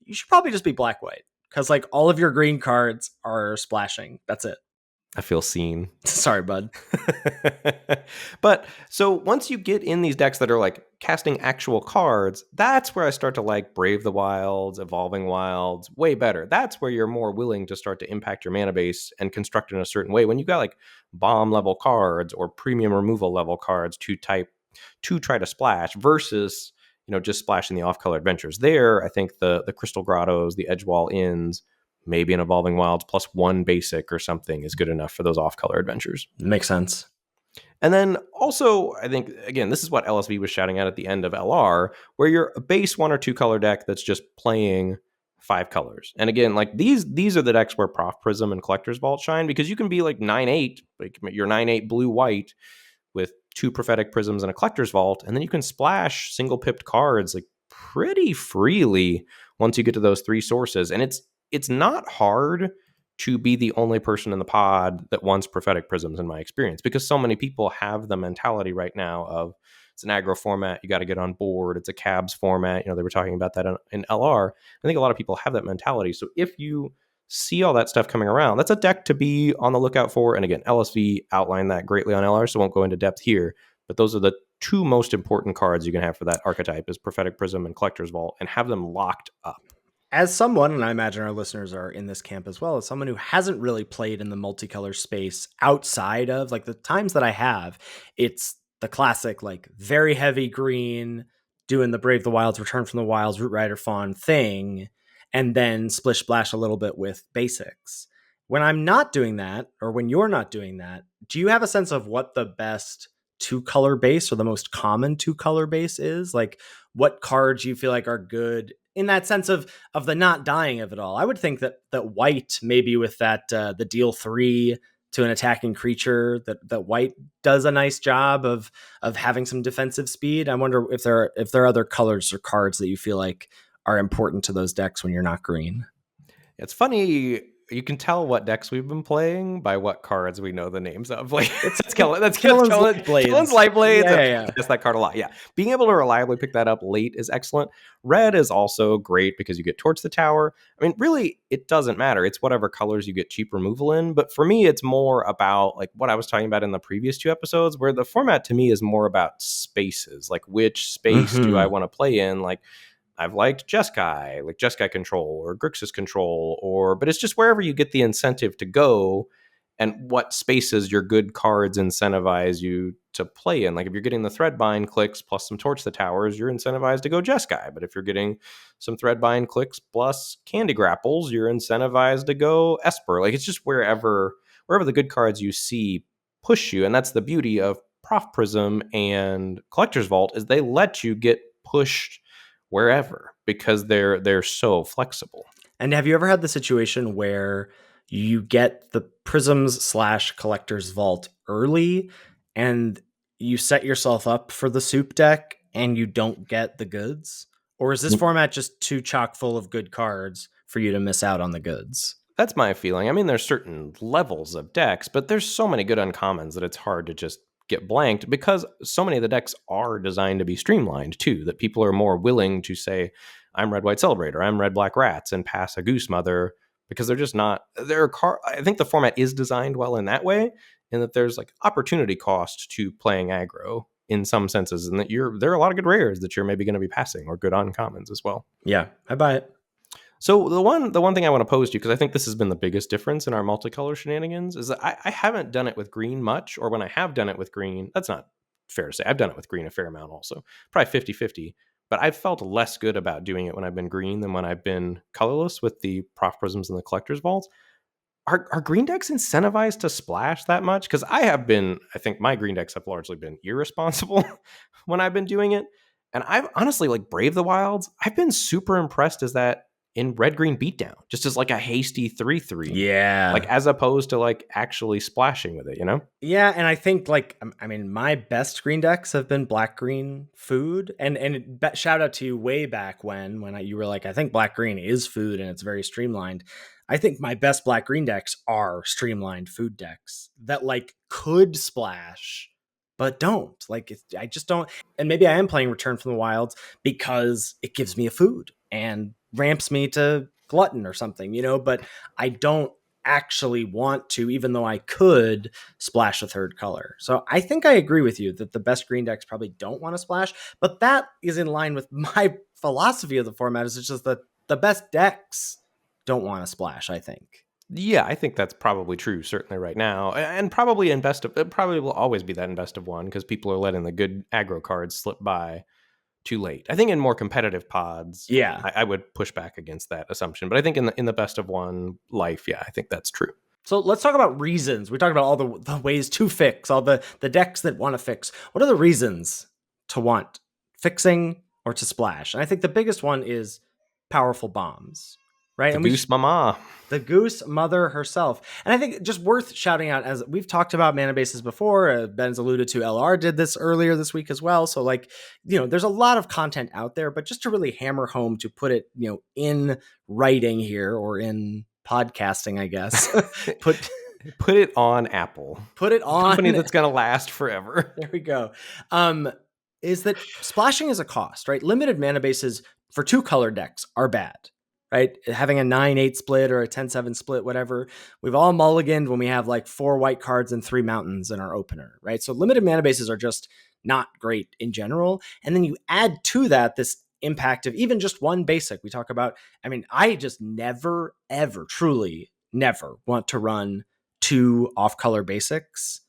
you should probably just be black-white, because like all of your green cards are splashing. That's it. I feel seen. Sorry, bud. But so once you get in these decks that are like casting actual cards, that's where I start to like Brave the Wilds, Evolving Wilds way better. That's where you're more willing to start to impact your mana base and construct in a certain way. When you've got like bomb level cards or premium removal level cards to try to splash versus just splashing the off-color adventures. There, I think the Crystal Grottos, the Edgewall Inns, maybe an Evolving Wilds plus 1 basic or something is good enough for those off-color adventures. Makes sense. And then also, I think, again, this is what LSV was shouting at the end of LR, where you're a base 1 or 2 color deck that's just playing 5 colors. And again, like these are the decks where Prof Prism and Collector's Vault shine, because you can be like 9/8, like you're 9/8 blue-white with 2 Prophetic Prisms and a Collector's Vault, and then you can splash single-pipped cards like pretty freely once you get to those 3 sources. And it's not hard to be the only person in the pod that wants Prophetic Prisms, in my experience, because so many people have the mentality right now of it's an aggro format, you got to get on board, it's a cabs format. They were talking about that in LR. I think a lot of people have that mentality. So if you see all that stuff coming around, that's a deck to be on the lookout for. And again, LSV outlined that greatly on LR, so I won't go into depth here, but those are the 2 most important cards you can have for that archetype, is Prophetic Prism and Collector's Vault, and have them locked up. As someone, and I imagine our listeners are in this camp as well, as someone who hasn't really played in the multicolor space outside of like the times that I have, it's the classic, like very heavy green, doing the Brave the Wilds, Return from the Wilds, Root Rider Fawn thing, and then splish splash a little bit with basics. When I'm not doing that, or when you're not doing that, do you have a sense of what the best 2 color base or the most common 2 color base is? Like what cards you feel like are good in that sense of the not dying of it all. I would think that white, maybe with that the deal 3 to an attacking creature, that white does a nice job of having some defensive speed. I wonder if there are other colors or cards that you feel like are important to those decks when you're not green. It's funny. You can tell what decks we've been playing by what cards we know the names of. Like that's Kellen's Light Blades. Kellen's Light Blades. Yeah. That's that card a lot. Yeah, being able to reliably pick that up late is excellent. Red is also great because you get Torch the Tower. I mean, really, it doesn't matter. It's whatever colors you get cheap removal in. But for me, it's more about like what I was talking about in the previous 2 episodes, where the format to me is more about spaces. Like which space do I want to play in? Like I've liked Jeskai, like Jeskai control or Grixis control, but it's just wherever you get the incentive to go and what spaces your good cards incentivize you to play in. Like if you're getting the Threadbind clicks plus some Torch the Towers, you're incentivized to go Jeskai. But if you're getting some Threadbind clicks plus Candy Grapples, you're incentivized to go Esper. Like it's just wherever the good cards you see push you. And that's the beauty of Prof Prism and Collector's Vault is they let you get pushed wherever because they're so flexible. And have you ever had the situation where you get the Prisms / Collector's Vault early and you set yourself up for the soup deck and you don't get the goods? Or is this format just too chock full of good cards for you to miss out on the goods? That's my feeling. I mean, there's certain levels of decks, but there's so many good uncommons that it's hard to just get blanked because so many of the decks are designed to be streamlined too, that people are more willing to say, I'm Red White Celebrator, I'm Red Black Rats, and pass a Goose Mother because they're just not. I think the format is designed well in that way, in that there's like opportunity cost to playing aggro in some senses, and that there are a lot of good rares that you're maybe going to be passing or good uncommons as well. Yeah, I buy it. So the one thing I want to pose to you, because I think this has been the biggest difference in our multicolor shenanigans, is that I haven't done it with green much, or when I have done it with green, that's not fair to say. I've done it with green a fair amount also, probably 50-50, but I've felt less good about doing it when I've been green than when I've been colorless with the Prof Prisms and the Collector's Vaults. Are green decks incentivized to splash that much? Because I think my green decks have largely been irresponsible when I've been doing it. And I've honestly, like Brave the Wilds, I've been super impressed as that in red-green beatdown, just as like a hasty 3/3. Yeah. Like as opposed to like actually splashing with it, you know? Yeah, and I think like, I mean, my best green decks have been black-green food. And shout out to you way back when you were like, I think black-green is food and it's very streamlined. I think my best black-green decks are streamlined food decks that like could splash, but don't. Like, I just don't. And maybe I am playing Return from the Wilds because it gives me a food and ramps me to glutton or something, but I don't actually want to, even though I could splash a third color. So I think I agree with you that the best green decks probably don't want to splash, but that is in line with my philosophy of the format. Is it's just that the best decks don't want to splash, I think. Yeah, I think that's probably true, certainly right now. And probably it probably will always be that in best of one because people are letting the good aggro cards slip by too late. I think in more competitive pods, yeah, I would push back against that assumption. But I think in the best of one life, yeah, I think that's true. So let's talk about reasons. We talked about all the ways to fix, all the decks that want to fix. What are the reasons to want fixing or to splash? And I think the biggest one is powerful bombs, right? The Goose Mama. The Goose Mother herself. And I think just worth shouting out, as we've talked about mana bases before, Ben's alluded to, LR did this earlier this week as well. So like, there's a lot of content out there, but just to really hammer home, to put it, in writing here or in podcasting, I guess, put it on Apple. Put it on a company that's going to last forever. There we go. Is that splashing is a cost, right? Limited mana bases for 2-color decks are bad. Right? Having a 9-8 split or a 10-7 split, whatever. We've all mulliganed when we have like 4 white cards and 3 mountains in our opener, right? So limited mana bases are just not great in general. And then you add to that this impact of even just one basic. We talk about, I just never, ever, truly never want to run 2 off-color basics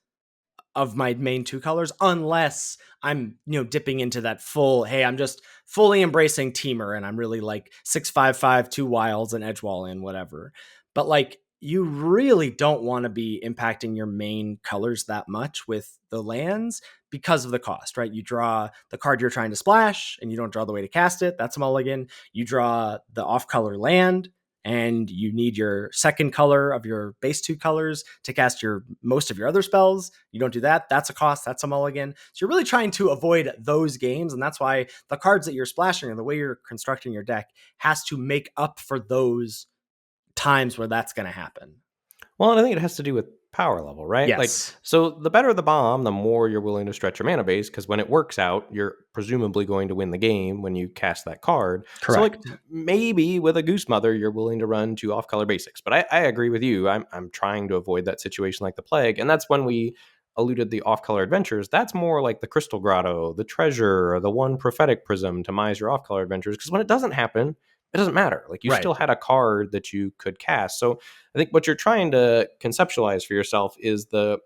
of my main 2 colors, unless I'm, dipping into that full, hey, I'm just fully embracing Teamer and I'm really like 6/5/5, 2 wilds and Edgewall in, whatever. But like, you really don't want to be impacting your main colors that much with the lands, because of the cost, right? You draw the card you're trying to splash and you don't draw the way to cast it. That's a mulligan. You draw the off-color land and you need your second color of your base 2 colors to cast most of your other spells. You don't do that. That's a cost. That's a mulligan. So you're really trying to avoid those games. And that's why the cards that you're splashing and the way you're constructing your deck has to make up for those times where that's going to happen. Well, and I think it has to do with power level, right? Yes. Like, so the better the bomb, the more you're willing to stretch your mana base, because when it works out, you're presumably going to win the game when you cast that card. Correct. So, like, maybe with a Goose Mother, you're willing to run 2 off-color basics. But I agree with you. I'm trying to avoid that situation like the Plague, and that's when we alluded the off-color adventures. That's more like the Crystal Grotto, the Treasure, or the 1 Prophetic Prism to mize your off-color adventures, because when it doesn't happen, it doesn't matter. Like, you still had a card that you could cast. So I think what you're trying to conceptualize for yourself is the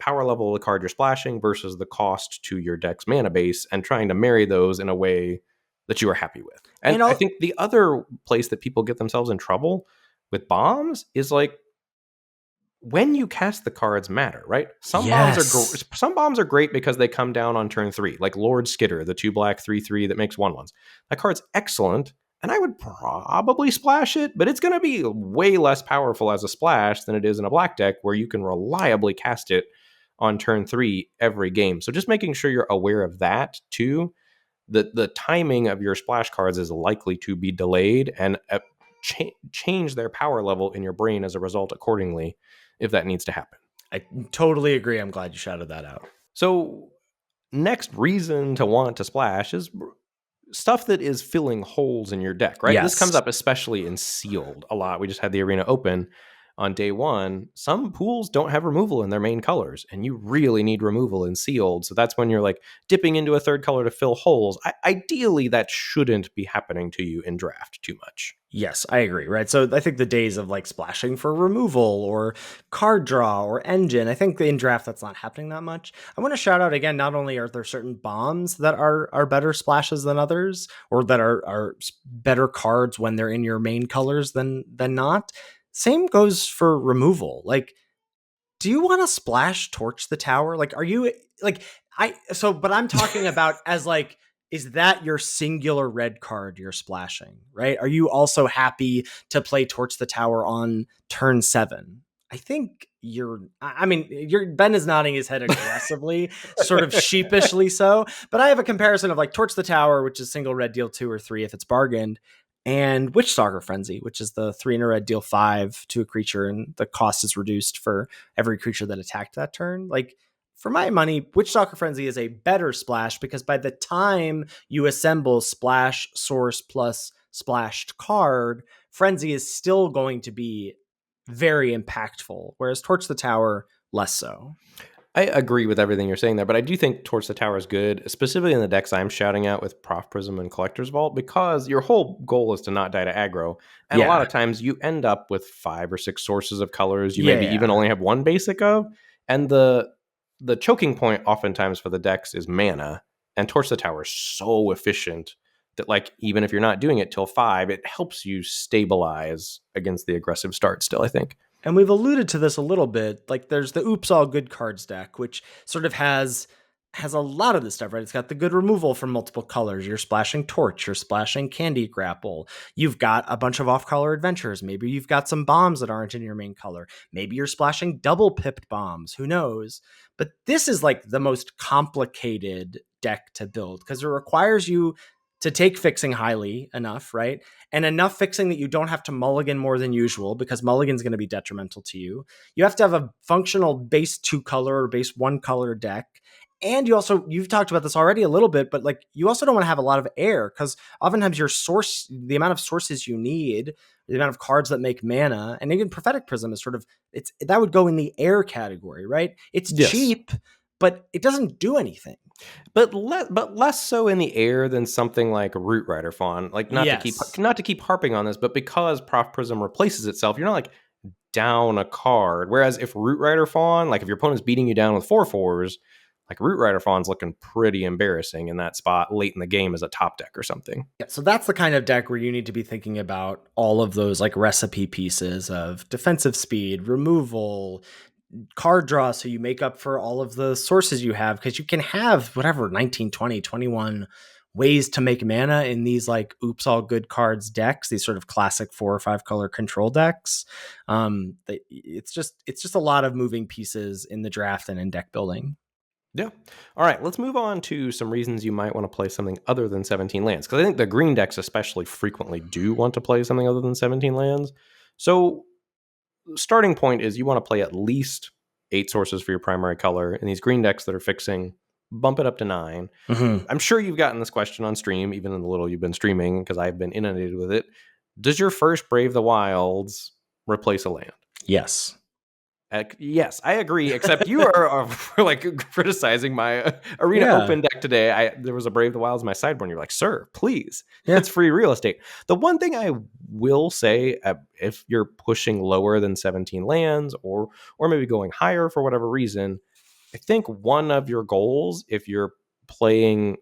power level of the card you're splashing versus the cost to your deck's mana base, and trying to marry those in a way that you are happy with. And I think the other place that people get themselves in trouble with bombs is like, when you cast the cards matter, right? Some bombs are great because they come down on turn 3, like Lord Skitter, the 2 black 3/3 that makes 1/1s. That card's excellent, and I would probably splash it, but it's going to be way less powerful as a splash than it is in a black deck where you can reliably cast it on turn 3 every game. So just making sure you're aware of that too. The timing of your splash cards is likely to be delayed, and change their power level in your brain as a result accordingly, if that needs to happen. I totally agree. I'm glad you shouted that out. So next reason to want to splash is stuff that is filling holes in your deck, right? Yes. This comes up especially in Sealed a lot. We just had the arena open on day 1. Some pools don't have removal in their main colors, and you really need removal in Sealed. So that's when you're like dipping into a third color to fill holes. Ideally, that shouldn't be happening to you in draft too much. Yes, I agree, right? So I think the days of like splashing for removal or card draw or engine, I think in draft that's not happening that much. I want to shout out again, not only are there certain bombs that are better splashes than others, or that are better cards when they're in your main colors than not. Same goes for removal. Like, do you want to splash Torch the Tower? Like, are you like, but I'm talking about as like, is that your singular red card you're splashing, right? Are you also happy to play Torch the Tower on turn 7? I think Ben is nodding his head aggressively, sort of sheepishly so, but I have a comparison of like Torch the Tower, which is single red, deal 2 or 3 if it's bargained, and Witchstalker Frenzy, which is the 3 in a red, deal 5 to a creature, and the cost is reduced for every creature that attacked that turn. Like, for my money, Witchstalker Frenzy is a better splash because by the time you assemble splash, source plus splashed card, Frenzy is still going to be very impactful, whereas Torch the Tower, less so. I agree with everything you're saying there, but I do think Torch the Tower is good, specifically in the decks I'm shouting out with Prof Prism and Collector's Vault, because your whole goal is to not die to aggro. And a lot of times you end up with 5 or 6 sources of colors you maybe even only have 1 basic of. And the choking point oftentimes for the decks is mana. And Torch the Tower is so efficient that, like, even if you're not doing it till 5, it helps you stabilize against the aggressive start still, I think. And we've alluded to this a little bit. Like, there's the Oops All Good Cards deck, which sort of has a lot of this stuff, right? It's got the good removal from multiple colors. You're splashing Torch, you're splashing Candy Grapple. You've got a bunch of off-color adventures. Maybe you've got some bombs that aren't in your main color. Maybe you're splashing double-pipped bombs. Who knows? But this is like the most complicated deck to build because it requires you to take fixing highly enough, right? And enough fixing that you don't have to mulligan more than usual, because mulligan's going to be detrimental to you. You have to have a functional base 2 color or base 1 color deck. And you've talked about this already a little bit, but like, you also don't want to have a lot of air, because oftentimes the amount of sources you need, the amount of cards that make mana, and even Prophetic Prism is that would go in the air category, right? It's cheap, but it doesn't do anything. But less so in the air than something like Root Rider Fawn. Like, not to keep harping on this, but because Prof Prism replaces itself, you're not like down a card. Whereas if Root Rider Fawn, like if your opponent's beating you down with 4/4s, like Root Rider Fawn's looking pretty embarrassing in that spot late in the game as a top deck or something. Yeah, so that's the kind of deck where you need to be thinking about all of those like recipe pieces of defensive speed, removal, card draw, so you make up for all of the sources you have, because you can have whatever 19, 20, 21 ways to make mana in these like oops all good cards decks, these sort of classic 4 or 5 color control decks. It's just a lot of moving pieces in the draft and in deck building. Yeah. All right, let's move on to some reasons you might want to play something other than 17 lands, because I think the green decks especially frequently do want to play something other than 17 lands. So starting point is you want to play at least 8 sources for your primary color, and these green decks that are fixing, bump it up to 9. Mm-hmm. I'm sure you've gotten this question on stream, even in the little you've been streaming, because I've been inundated with it. Does your first Brave the Wilds replace a land? Yes. Yes, I agree. Except you are like criticizing my Arena Open deck today. There was a Brave the Wilds in my sideboard. And you're like, sir, please, it's free real estate. The one thing I will say, if you're pushing lower than 17 lands, or maybe going higher for whatever reason, I think one of your goals, if you're playing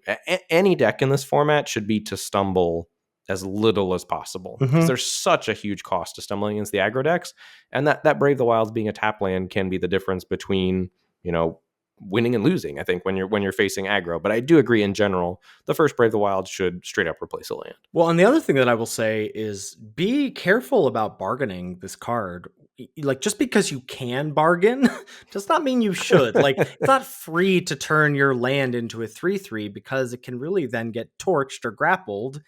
any deck in this format, should be to stumble as little as possible, because there's such a huge cost to stumbling against the aggro decks, and that Brave the Wilds being a tap land can be the difference between, you know, winning and losing, I think, when you're facing aggro. But I do agree, in general, the first Brave the Wilds should straight up replace a land. Well, and the other thing that I will say is be careful about bargaining this card. Like, just because you can bargain does not mean you should. Like, it's not free to turn your land into a 3/3, because it can really then get torched or grappled,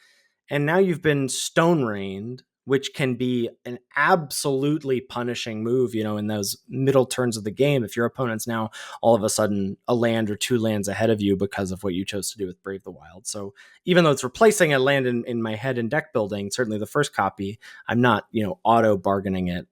and now you've been stone rained, which can be an absolutely punishing move, you know, in those middle turns of the game, if your opponent's now all of a sudden a land or 2 lands ahead of you because of what you chose to do with Brave the Wild. So even though it's replacing a land in my head in deck building, certainly the first copy, I'm not, you know, auto bargaining it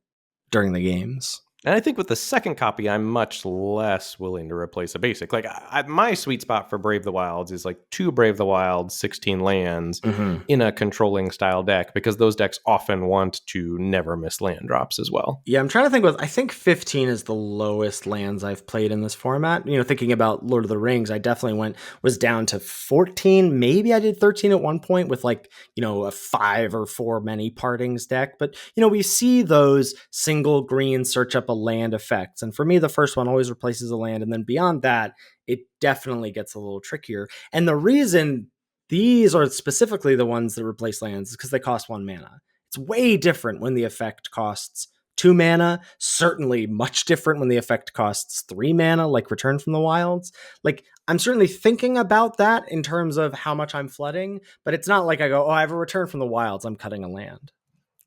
during the games. And I think with the second copy, I'm much less willing to replace a basic. Like, my sweet spot for Brave the Wilds is like 2 Brave the Wilds, 16 lands in a controlling style deck, because those decks often want to never miss land drops as well. Yeah, I'm trying to think. I think 15 is the lowest lands I've played in this format. You know, thinking about Lord of the Rings, I definitely was down to 14. Maybe I did 13 at one point with, like, you know, a 5 or 4 many partings deck. But, you know, we see those single green search up a land effects. And for me, the first one always replaces a land. And then beyond that, it definitely gets a little trickier. And the reason these are specifically the ones that replace lands is because they cost 1 mana. It's way different when the effect costs 2 mana, certainly much different when the effect costs 3 mana, like Return from the Wilds. Like, I'm certainly thinking about that in terms of how much I'm flooding, but it's not like I go, oh, I have a Return from the Wilds, I'm cutting a land.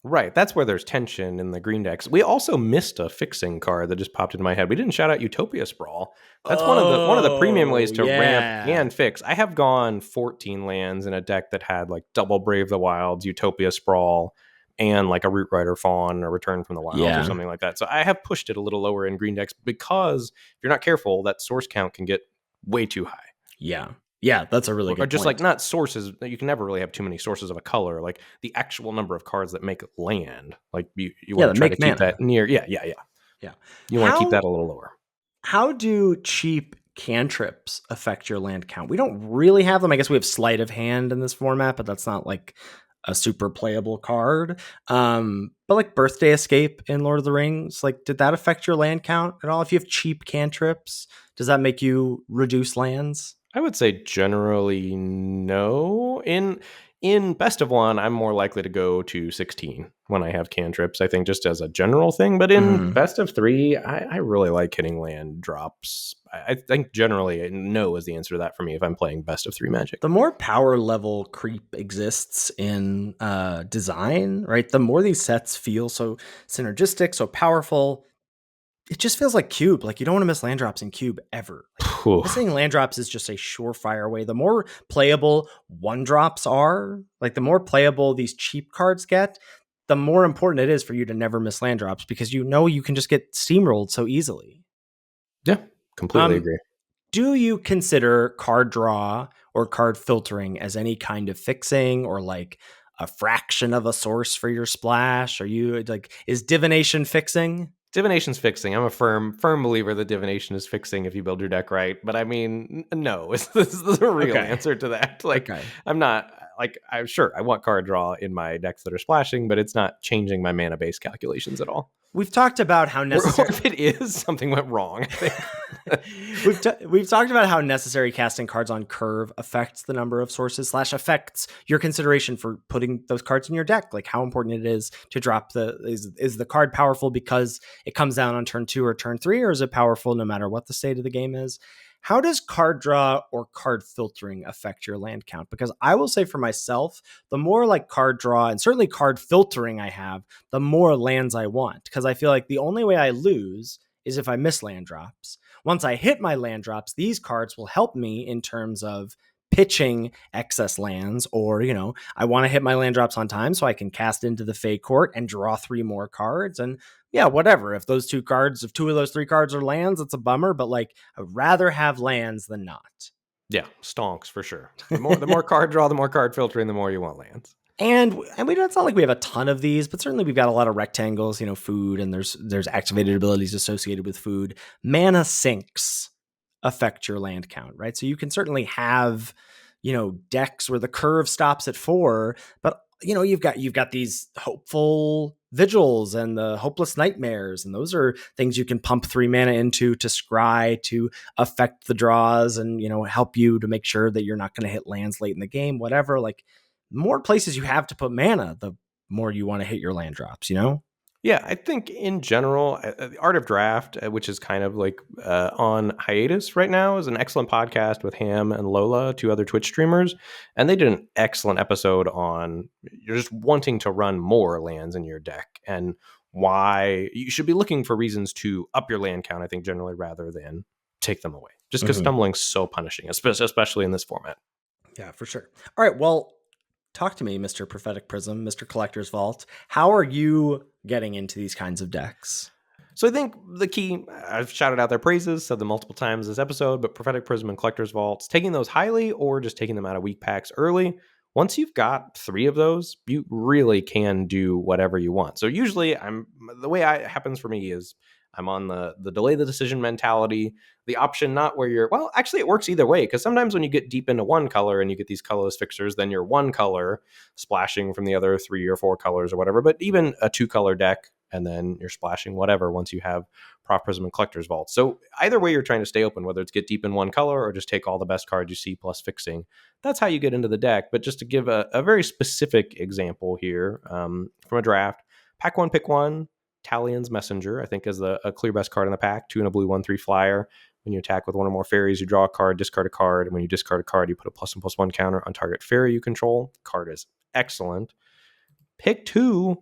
Right, that's where there's tension in the green decks. We also missed a fixing card that just popped into my head. We didn't shout out Utopia Sprawl. That's one of the premium ways to ramp and fix. I have gone 14 lands in a deck that had like double Brave the Wilds, Utopia Sprawl, and like a Root Rider Fawn or Return from the Wilds or something like that. So I have pushed it a little lower in green decks, because if you're not careful, that source count can get way too high. Yeah, that's a really good point. Or just like, not sources, you can never really have too many sources of a color, like the actual number of cards that make land. Like, you want to try to keep that near. Yeah. You want to keep that a little lower. How do cheap cantrips affect your land count? We don't really have them. I guess we have Sleight of Hand in this format, but that's not like a super playable card. But like Birthday Escape in Lord of the Rings, like, did that affect your land count at all? If you have cheap cantrips, does that make you reduce lands? I would say generally no. In Best of 1, I'm more likely to go to 16 when I have cantrips, I think, just as a general thing. But in Best of 3, I really like hitting land drops. I think generally no is the answer to that for me if I'm playing Best of 3 Magic. The more power level creep exists in design, right, the more these sets feel so synergistic, so powerful. It just feels like Cube. Like, you don't want to miss land drops in Cube ever. Like, missing land drops is just a surefire way. The more playable 1-drops are, like, the more playable these cheap cards get, the more important it is for you to never miss land drops, because you know you can just get steamrolled so easily. Yeah, completely agree. Do you consider card draw or card filtering as any kind of fixing, or like a fraction of a source for your splash? Are you like, is divination fixing? Divination's fixing. I'm a firm believer that divination is fixing if you build your deck right. But I mean, no, is the real answer to that. Like, I'm not. I'm sure I want card draw in my decks that are splashing, but it's not changing my mana base calculations at all. We've talked about how necessary. Or if it is, something went wrong, I think. We've talked about how necessary casting cards on curve affects the number of sources / affects your consideration for putting those cards in your deck. Like how important it is to drop is the card powerful because it comes down on turn 2 or turn 3, or is it powerful no matter what the state of the game is? How does card draw or card filtering affect your land count? Because I will say for myself, the more like card draw and certainly card filtering I have, the more lands I want. Because I feel like the only way I lose is if I miss land drops. Once I hit my land drops, these cards will help me in terms of pitching excess lands, or, I want to hit my land drops on time so I can cast into the Fey Court and draw 3 more cards. And yeah, whatever. If 2 of those 3 cards are lands, it's a bummer, but like I'd rather have lands than not. Yeah, stonks for sure. The more card draw, the more card filtering, the more you want lands. And it's not like we have a ton of these, but certainly we've got a lot of rectangles, food, and there's activated abilities associated with food. Mana sinks affect your land count, right? So you can certainly have, decks where the curve stops at 4, but you've got these hopeful vigils and the hopeless nightmares, and those are things you can pump 3 mana into to scry to affect the draws and help you to make sure that you're not going to hit lands late in the game, whatever. Like, the more places you have to put mana, the more you want to hit your land drops, Yeah, I think in general, the Art of Draft, which is kind of like on hiatus right now, is an excellent podcast with Ham and Lola, 2 other Twitch streamers. And they did an excellent episode on you're just wanting to run more lands in your deck and why you should be looking for reasons to up your land count, I think, generally, rather than take them away. Just because stumbling's so punishing, especially in this format. Yeah, for sure. All right, well, talk to me, Mr. Prophetic Prism, Mr. Collector's Vault. How are you getting into these kinds of decks? So I think the key, I've shouted out their praises, said them multiple times this episode, but Prophetic Prism and Collector's Vaults, taking those highly or just taking them out of weak packs early. Once you've got 3 of those, you really can do whatever you want. So usually the way it happens for me is I'm on the delay the decision mentality, the option not where actually it works either way, because sometimes when you get deep into one color and you get these colorless fixtures, then you're one color splashing from the other 3 or 4 colors or whatever. But even a 2-color deck, and then you're splashing whatever once you have Prof Prism and Collector's Vault. So either way, you're trying to stay open, whether it's get deep in one color or just take all the best cards you see plus fixing. That's how you get into the deck. But just to give a very specific example here from a draft, pack 1, pick 1. Talion's Messenger, I think, is a clear best card in the pack. 2 and a blue, 1/3 flyer. When you attack with 1 or more fairies, you draw a card, discard a card. And when you discard a card, you put a +1/+1 counter on target fairy you control. The card is excellent. Pick 2,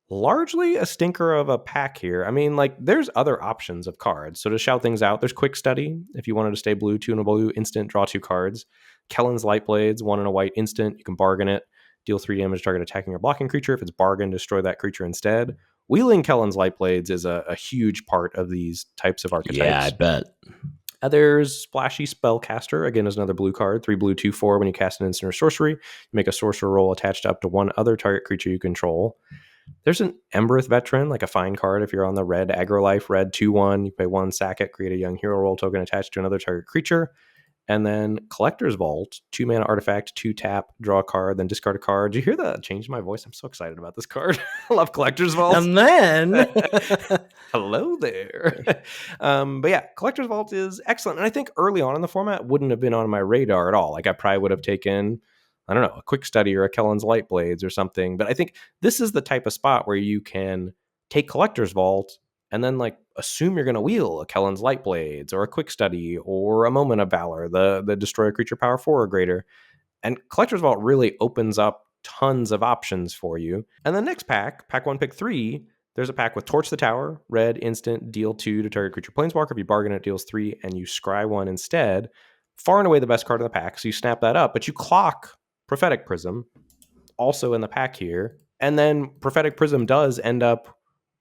largely a stinker of a pack here. I mean, like, there's other options of cards. So to shout things out, there's Quick Study. If you wanted to stay blue, 2 and a blue, instant, draw 2 cards. Kellen's Lightblades, 1 and a white, instant. You can bargain it. Deal 3 damage to target attacking or blocking creature. If it's bargain, destroy that creature instead. Wheeling Kellen's Lightblades is a huge part of these types of archetypes. Yeah, I bet. There's Splashy Spellcaster. Again, is another blue card. 3 blue, 2/4. When you cast an instant or sorcery, you make a sorcerer roll attached up to 1 other target creature you control. There's an Embereth Veteran, like a fine card if you're on the red aggro life, red 2/1. You pay 1, sack it, create a young hero roll token attached to another target creature. And then Collector's Vault, 2 mana artifact, 2 tap, draw a card, then discard a card. Did you hear the change in my voice? I'm so excited about this card. I love Collector's Vault. And then hello there. But yeah, Collector's Vault is excellent. And I think early on in the format wouldn't have been on my radar at all. Like, I probably would have taken, I don't know, a Quick Study or a Kellen's Lightblades or something. But I think this is the type of spot where you can take Collector's Vault and then, like, assume you're going to wheel a Kellen's Lightblades or a Quick Study or a Moment of Valor, the destroy a creature power 4 or greater. And Collector's Vault really opens up tons of options for you. And the next pack 1, pick 3, there's a pack with Torch the Tower, red, instant, deal 2 to target creature planeswalker. If you bargain, it deals 3, and you scry 1 instead. Far and away the best card in the pack, so you snap that up, but you clock Prophetic Prism, also in the pack here. And then Prophetic Prism does end up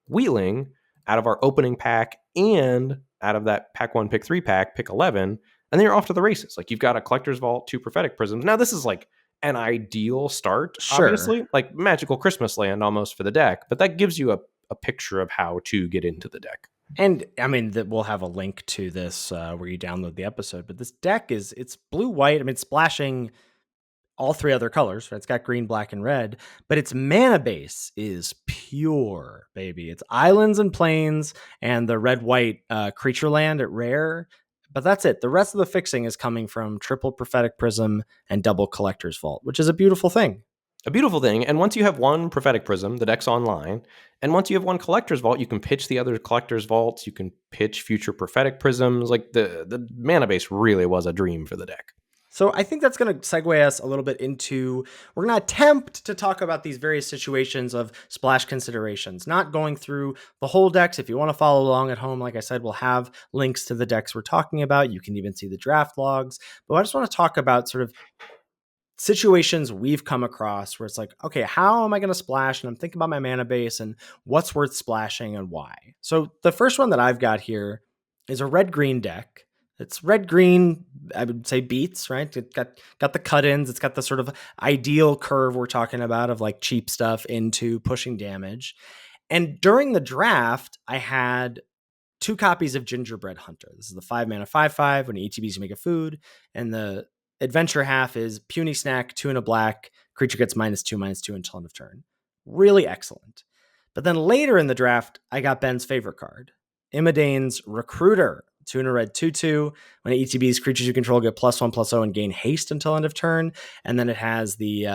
wheeling out of our opening pack and out of that pack 1, pick 3 pack, pick 11, and then you're off to the races. Like, you've got a Collector's Vault, 2 Prophetic Prisms. Now, this is like an ideal start, obviously, like Magical Christmas Land almost for the deck, but that gives you a picture of how to get into the deck. And I mean, we'll have a link to this where you download the episode, but this deck it's blue-white. I mean, it's splashing all three other colors. Right? It's got green, black, and red, but its mana base is pure, baby. It's islands and plains and the red-white creature land at rare. But that's it. The rest of the fixing is coming from triple prophetic prism and double collector's vault, which is a beautiful thing. A beautiful thing. And once you have one prophetic prism, the deck's online. And once you have one collector's vault, you can pitch the other collector's vaults. You can pitch future prophetic prisms. Like the mana base really was a dream for the deck. So I think that's going to segue us a little bit into, we're going to attempt to talk about these various situations of splash considerations, not going through the whole decks. If you want to follow along at home, like I said, we'll have links to the decks we're talking about. You can even see the draft logs. But I just want to talk about sort of situations we've come across where it's like, okay, how am I going to splash? And I'm thinking about my mana base and what's worth splashing and why. So the first one that I've got here is a red-green deck. It's red-green, I would say beats, right? It got the cut-ins. It's got the sort of ideal curve we're talking about of like cheap stuff into pushing damage. And during the draft, I had 2 copies of Gingerbread Hunter. This is the 5 mana 5/5. When ETBs, you make a food. And the adventure half is puny snack, 2 and a black. Creature gets -2/-2 until end of turn. Really excellent. But then later in the draft, I got Ben's favorite card, Imadane's Recruiter. 2 and a red 2/2. When it ETBs, creatures you control get +1/+0 and gain haste until end of turn. And then it has the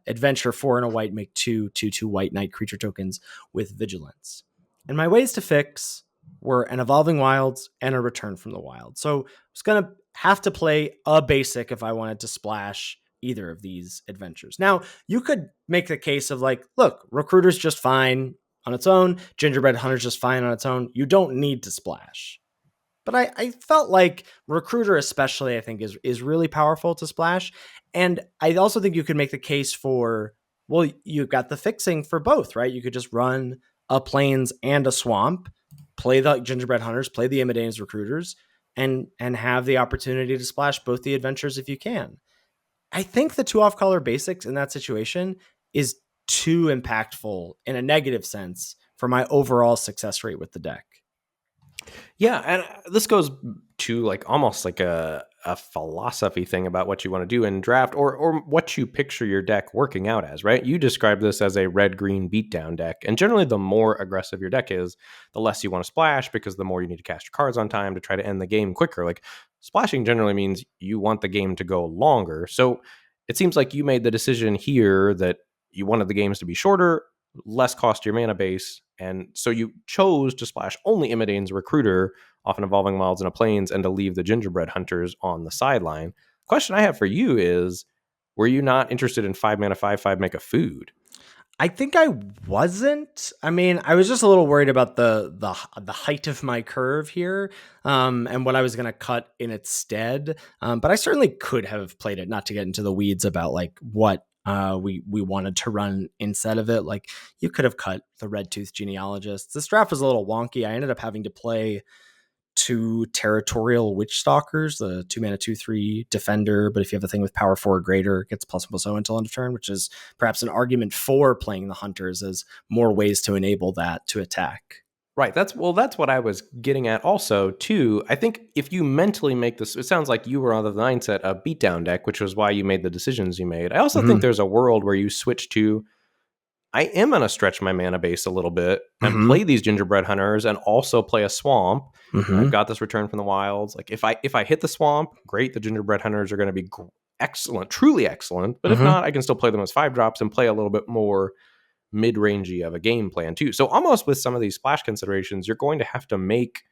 adventure 4 and a white, make 2/2 white knight creature tokens with vigilance. And my ways to fix were an Evolving Wilds and a Return from the Wild. So I was going to have to play a basic if I wanted to splash either of these adventures. Now, you could make the case of like, look, Recruiter's just fine on its own. Gingerbread Hunter's just fine on its own. You don't need to splash. But I felt like Recruiter especially, I think, is really powerful to splash. And I also think you could make the case for, well, you've got the fixing for both, right? You could just run a Plains and a Swamp, play the Gingerbread Hunters, play the Imadane's Recruiters, and have the opportunity to splash both the adventures if you can. I think the 2 off-color basics in that situation is too impactful in a negative sense for my overall success rate with the deck. Yeah, and this goes to like almost like a philosophy thing about what you want to do in draft or what you picture your deck working out as, right? You describe this as a red-green beatdown deck, and generally the more aggressive your deck is, the less you want to splash because the more you need to cast your cards on time to try to end the game quicker. Like splashing generally means you want the game to go longer. So it seems like you made the decision here that you wanted the games to be shorter, less cost to your mana base, and so you chose to splash only Imadane's Recruiter off an Evolving Wilds and a Plains and to leave the Gingerbread Hunters on the sideline. Question I have for you is, were you not interested in 5 mana 5/5 make a food? I think I wasn't. I mean, I was just a little worried about the height of my curve here, and what I was going to cut in its stead. But I certainly could have played it, not to get into the weeds about like what we wanted to run instead of it. Like you could have cut the Red Tooth Genealogists. This draft was a little wonky. I ended up having to play 2 Territorial Witch Stalkers, the 2 mana 2/3 defender. But if you have a thing with power 4 or greater, it gets +1/+0 until end of turn, which is perhaps an argument for playing the Hunters as more ways to enable that to attack. Right. That's what I was getting at also, too. I think if you mentally make this, it sounds like you were on the mindset of beatdown deck, which was why you made the decisions you made. I also think there's a world where you switch to, I am going to stretch my mana base a little bit and play these Gingerbread Hunters and also play a Swamp. I've got this Return from the Wilds. Like if I hit the Swamp, great. The Gingerbread Hunters are going to be excellent, truly excellent. But if not, I can still play them as 5-drops and play a little bit more mid-rangey of a game plan too. So almost with some of these splash considerations, you're going to have to make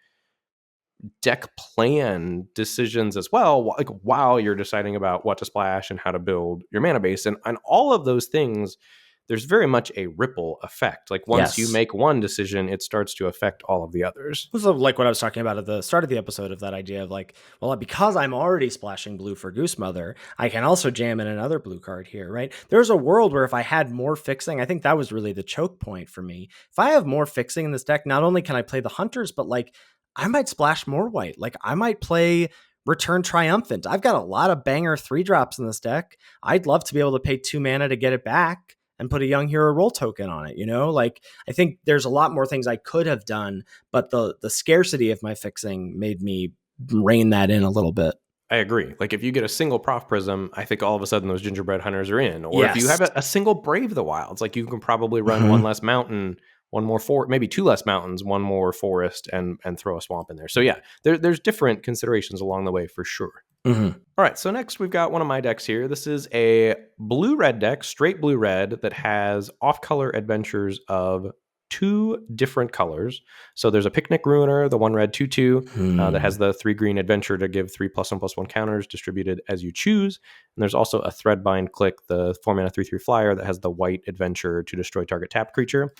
deck plan decisions as well, like while you're deciding about what to splash and how to build your mana base. And all of those things, there's very much a ripple effect. Like once you make one decision, it starts to affect all of the others. This is like what I was talking about at the start of the episode, of that idea of like, well, because I'm already splashing blue for Goose Mother, I can also jam in another blue card here, right? There's a world where if I had more fixing, I think that was really the choke point for me. If I have more fixing in this deck, not only can I play the Hunters, but like I might splash more white. Like I might play Return Triumphant. I've got a lot of banger 3-drops in this deck. I'd love to be able to pay 2 mana to get it back and put a Young Hero Roll token on it, you know? Like, I think there's a lot more things I could have done, but the scarcity of my fixing made me rein that in a little bit. I agree. Like if you get a single Prof Prism, I think all of a sudden those gingerbread hunters are in. Or if you Yes. have a single Brave the Wilds, like you can probably run one Mm-hmm. less mountain, one more maybe two less mountains, one more forest, and throw a swamp in there. So yeah, there's different considerations along the way for sure. Mm-hmm. All right, so next we've got one of my decks here. This is a blue-red deck, straight blue-red, that has off-color adventures of two different colors. So there's a Picnic Ruiner, the one red 2/2, that has the 3 green adventure to give 3+1/+1 counters distributed as you choose. And there's also a Threadbind Click, the 4-mana 3/3 flyer that has the white adventure to destroy target tapped creature.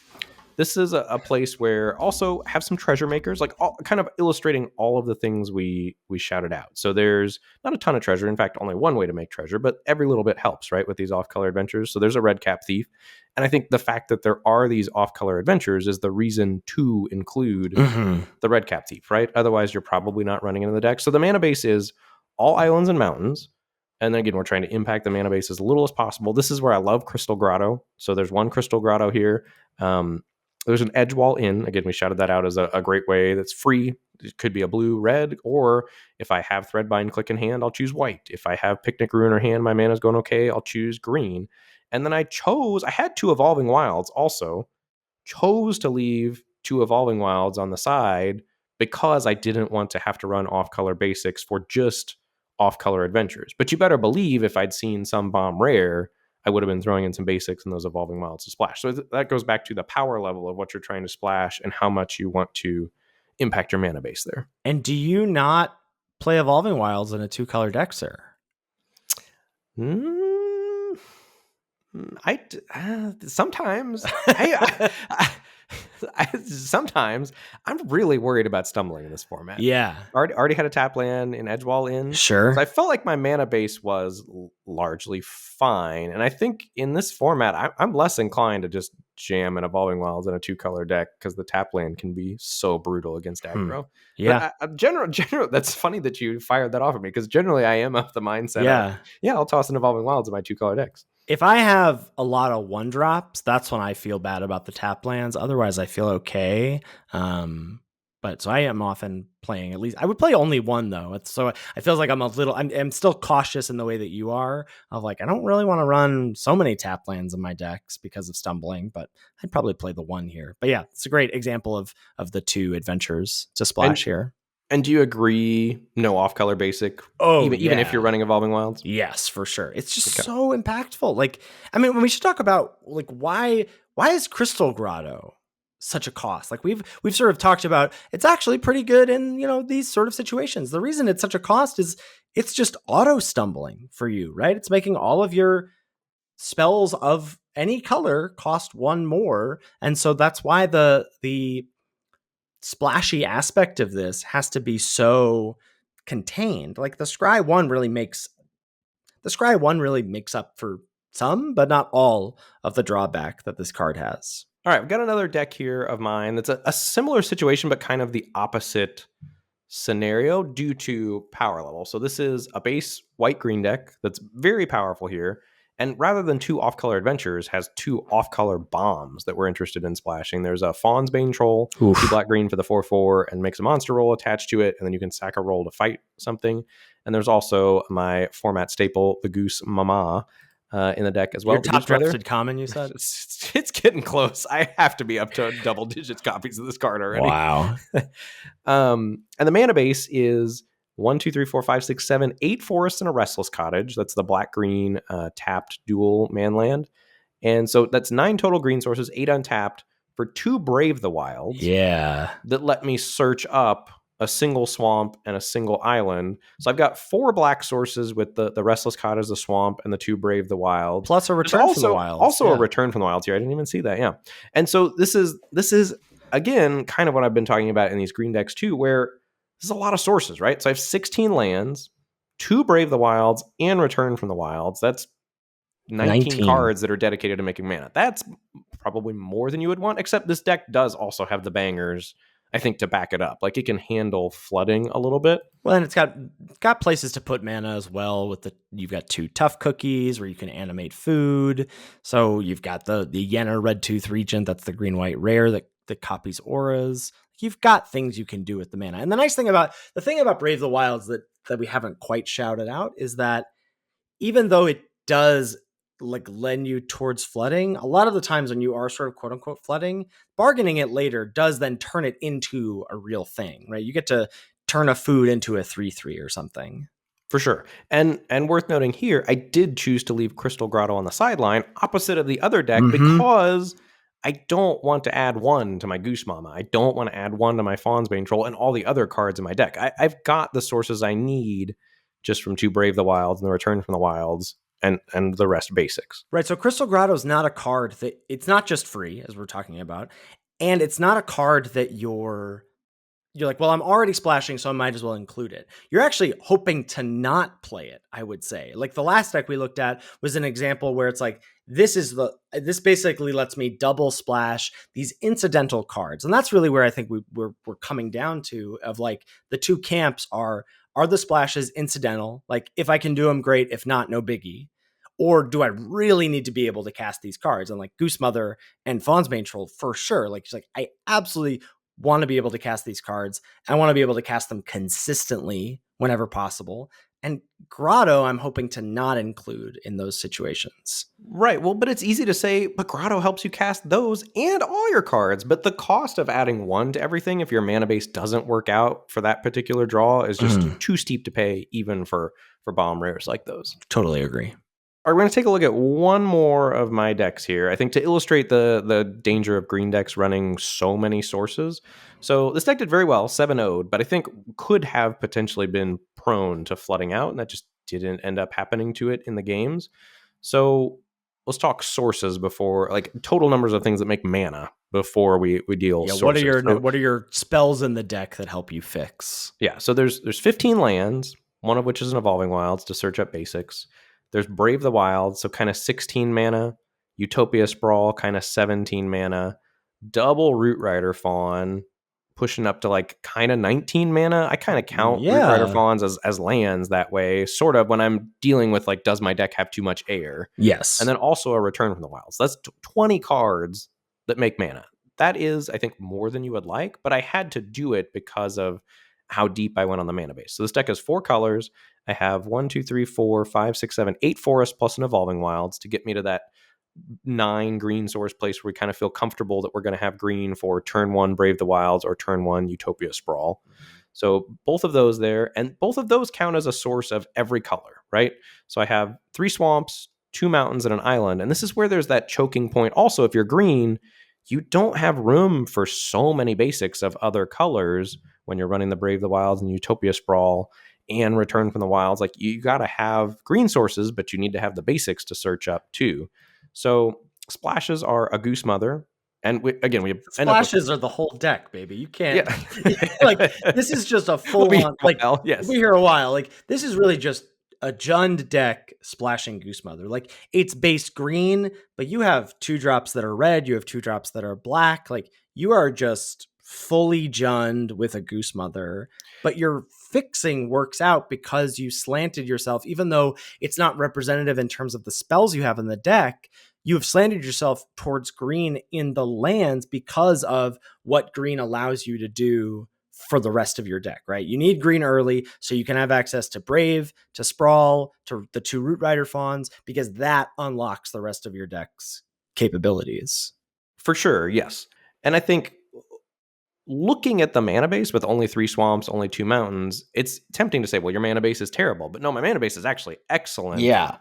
This is a place where also have some treasure makers, like kind of illustrating all of the things we shouted out. So there's not a ton of treasure. In fact, only one way to make treasure, but every little bit helps, right, with these off-color adventures. So there's a red cap thief. And I think the fact that there are these off-color adventures is the reason to include the red cap thief, right? Otherwise, you're probably not running into the deck. So the mana base is all islands and mountains. And then again, we're trying to impact the mana base as little as possible. This is where I love Crystal Grotto. So there's one Crystal Grotto here. There's an edge wall in. Again, we shouted that out as a great way that's free. It could be a blue, red, or if I have Threadbind Click in hand, I'll choose white. If I have Picnic Ruiner hand, my mana's going okay, I'll choose green. And then I had 2 Evolving Wilds also, chose to leave 2 Evolving Wilds on the side because I didn't want to have to run off-color basics for just off-color adventures. But you better believe if I'd seen some bomb rare, I would have been throwing in some basics and those Evolving Wilds to splash. So that goes back to the power level of what you're trying to splash and how much you want to impact your mana base there. And do you not play Evolving Wilds in a 2-color deck, sir? Sometimes sometimes I'm really worried about stumbling in this format. Yeah. Already had a tap land in Edgewall in. Sure. So I felt like my mana base was largely fine. And I think in this format, I'm less inclined to just jam an Evolving Wilds in a 2-color deck because the tap land can be so brutal against aggro. Yeah. But general, that's funny that you fired that off of me because generally I am of the mindset I'll toss an Evolving Wilds in my 2-color decks. If I have a lot of 1-drops, that's when I feel bad about the tap lands. Otherwise, I feel okay. But so I am often playing at least. I would play only 1 though. So I feel like I'm still cautious in the way that you are. Of like I don't really want to run so many tap lands in my decks because of stumbling. But I'd probably play the 1 here. But yeah, it's a great example of the 2 adventures to splash here. And do you agree? No off-color basic. Even if you're running Evolving Wilds. Yes, for sure. It's just so impactful. Like, I mean, when we should talk about like why is Crystal Grotto such a cost? Like we've sort of talked about. It's actually pretty good in these sort of situations. The reason it's such a cost is it's just auto stumbling for you, right? It's making all of your spells of any color cost 1 more, and so that's why the splashy aspect of this has to be so contained. Like the Scry 1 really makes up for some, but not all of the drawback that this card has. All right, we've got another deck here of mine that's a similar situation, but kind of the opposite scenario due to power level. So this is a base white-green deck that's very powerful here. And rather than 2 off-color adventures, has 2 off-color bombs that we're interested in splashing. There's a Fawn's Bane Troll, 2 black-green for the 4/4, and makes a monster roll attached to it, and then you can sack a roll to fight something. And there's also my format staple, the Goose Mama, in the deck as well. Your top drafted common, you said? It's getting close. I have to be up to double digits copies of this card already. Wow. And the mana base is 1, 2, 3, 4, 5, 6, 7, 8 forests and a restless cottage. That's the black-green tapped dual man land. And so that's 9 total green sources, 8 untapped for 2 Brave the Wilds. Yeah. That let me search up a single swamp and a single island. So I've got 4 black sources with the restless cottage, the swamp, and the 2 Brave the Wilds. Plus a return from the wilds. Also a return from the wilds here. I didn't even see that. Yeah. And so this is again kind of what I've been talking about in these green decks too, where this is a lot of sources, right? So I have 16 lands, 2 Brave the Wilds, and Return from the Wilds. That's 19 cards that are dedicated to making mana. That's probably more than you would want, except this deck does also have the bangers, I think, to back it up. Like it can handle flooding a little bit. Well, and it's got places to put mana as well. You've got 2 tough cookies where you can animate food. So you've got the Yenna Red Tooth Regent. That's the green white rare that copies auras. you've got things you can do with the mana. And the thing about Brave the Wilds that we haven't quite shouted out is that even though it does like lend you towards flooding, a lot of the times when you are sort of quote unquote flooding, bargaining it later does then turn it into a real thing, right? You get to turn a food into a 3/3 or something. For sure. And worth noting here, I did choose to leave Crystal Grotto on the sideline opposite of the other deck because I don't want to add 1 to my Goose Mama. I don't want to add 1 to my Fawnsbane Troll and all the other cards in my deck. I've got the sources I need just from 2 Brave the Wilds and the Return from the Wilds and the rest basics. Right. So Crystal Grotto is not a card that it's not just free, as we're talking about, and it's not a card that you're like, well, I'm already splashing, so I might as well include it. You're actually hoping to not play it, I would say. Like the last deck we looked at was an example where it's like, this basically lets me double splash these incidental cards. And that's really where I think we're coming down to of like the two camps are the splashes incidental? Like if I can do them, great. If not, no biggie. Or do I really need to be able to cast these cards? And like Goose Mother and Fawnsbane Troll, for sure. Like she's like, I absolutely want to be able to cast these cards. I want to be able to cast them consistently whenever possible. And Grotto, I'm hoping to not include in those situations. Right. Well, but it's easy to say, but Grotto helps you cast those and all your cards. But the cost of adding 1 to everything, if your mana base doesn't work out for that particular draw, is just too steep to pay, even for bomb rares like those. Totally agree. All right, we're going to take a look at one more of my decks here, I think, to illustrate the danger of green decks running so many sources. So this deck did very well, 7-0'd, but I think could have potentially been prone to flooding out, and that just didn't end up happening to it in the games. So let's talk sources before, like total numbers of things that make mana before we deal sources. What are your spells in the deck that help you fix? Yeah, so there's 15 lands, one of which is an Evolving Wilds to search up basics. There's Brave the Wild, so kind of 16 mana. Utopia Sprawl, kind of 17 mana. Double Root Rider Fawn, pushing up to like kind of 19 mana. I kind of count Root Rider Fawns as lands that way, sort of when I'm dealing with like, does my deck have too much air? Yes. And then also a Return from the Wilds. That's 20 cards that make mana. That is, I think, more than you would like, but I had to do it because of how deep I went on the mana base. So this deck has 4 colors. I have 1, 2, 3, 4, 5, 6, 7, 8 forests plus an Evolving Wilds to get me to that 9 green source place where we kind of feel comfortable that we're going to have green for turn 1 Brave the Wilds or turn 1 Utopia Sprawl. So both of those there, and both of those count as a source of every color, right? So I have 3 swamps, 2 mountains, and an island. And this is where there's that choking point. Also, if you're green, you don't have room for so many basics of other colors when you're running the Brave the Wilds and Utopia Sprawl and Return from the Wilds. Like you got to have green sources, but you need to have the basics to search up too. So splashes are a Goose Mother. And we splashes are the whole deck, baby. You can't like this is just a full on like we'll be here a while. Like this is really just a Jund deck splashing Goose Mother. Like it's base green, but you have 2 drops that are red, you have 2 drops that are black. Like you are just fully Jund with a Goose Mother, but your fixing works out because you slanted yourself, even though it's not representative in terms of the spells you have in the deck. You have slanted yourself towards green in the lands because of what green allows you to do for the rest of your deck, right? You need green early so you can have access to Brave, to Sprawl, to the 2 Root Rider Fawns, because that unlocks the rest of your deck's capabilities. For sure, yes. And I think looking at the mana base with only 3 swamps, only 2 mountains, it's tempting to say, well, your mana base is terrible. But no, my mana base is actually excellent. Yeah.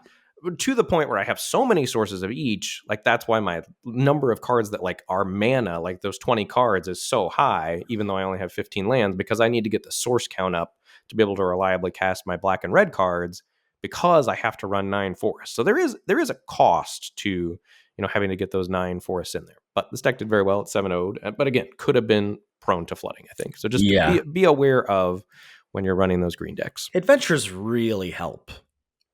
To the point where I have so many sources of each, like that's why my number of cards that like are mana, like those 20 cards is so high, even though I only have 15 lands, because I need to get the source count up to be able to reliably cast my black and red cards because I have to run 9 forests. So there is a cost to, having to get those 9 forests in there. But this deck did very well at 7-0'd, but again, could have been prone to flooding, I think. So just be aware of when you're running those green decks. Adventures really help.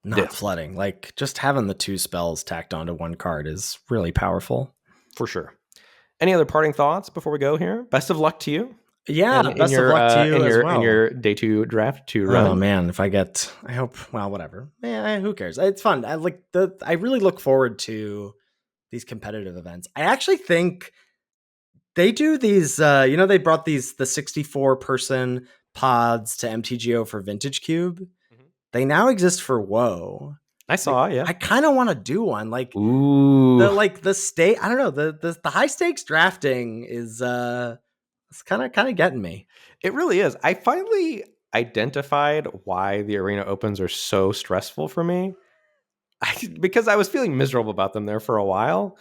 Not flooding. Like just having the 2 spells tacked onto 1 card is really powerful. For sure. Any other parting thoughts before we go here? Best of luck to you. Yeah, best of luck to you as well. In your day 2 draft to run. Oh man, I hope, well, whatever. Yeah, who cares? It's fun. I really look forward to these competitive events. I actually think They do these, they brought the 64 person pods to MTGO for Vintage Cube. Mhm. They now exist for WoE. I saw, yeah. I kind of want to do one. Like, ooh, the state, I don't know, the high stakes drafting is it's kind of getting me. it really is. I finally identified why the arena opens are so stressful for me. Because I was feeling miserable about them there for a while.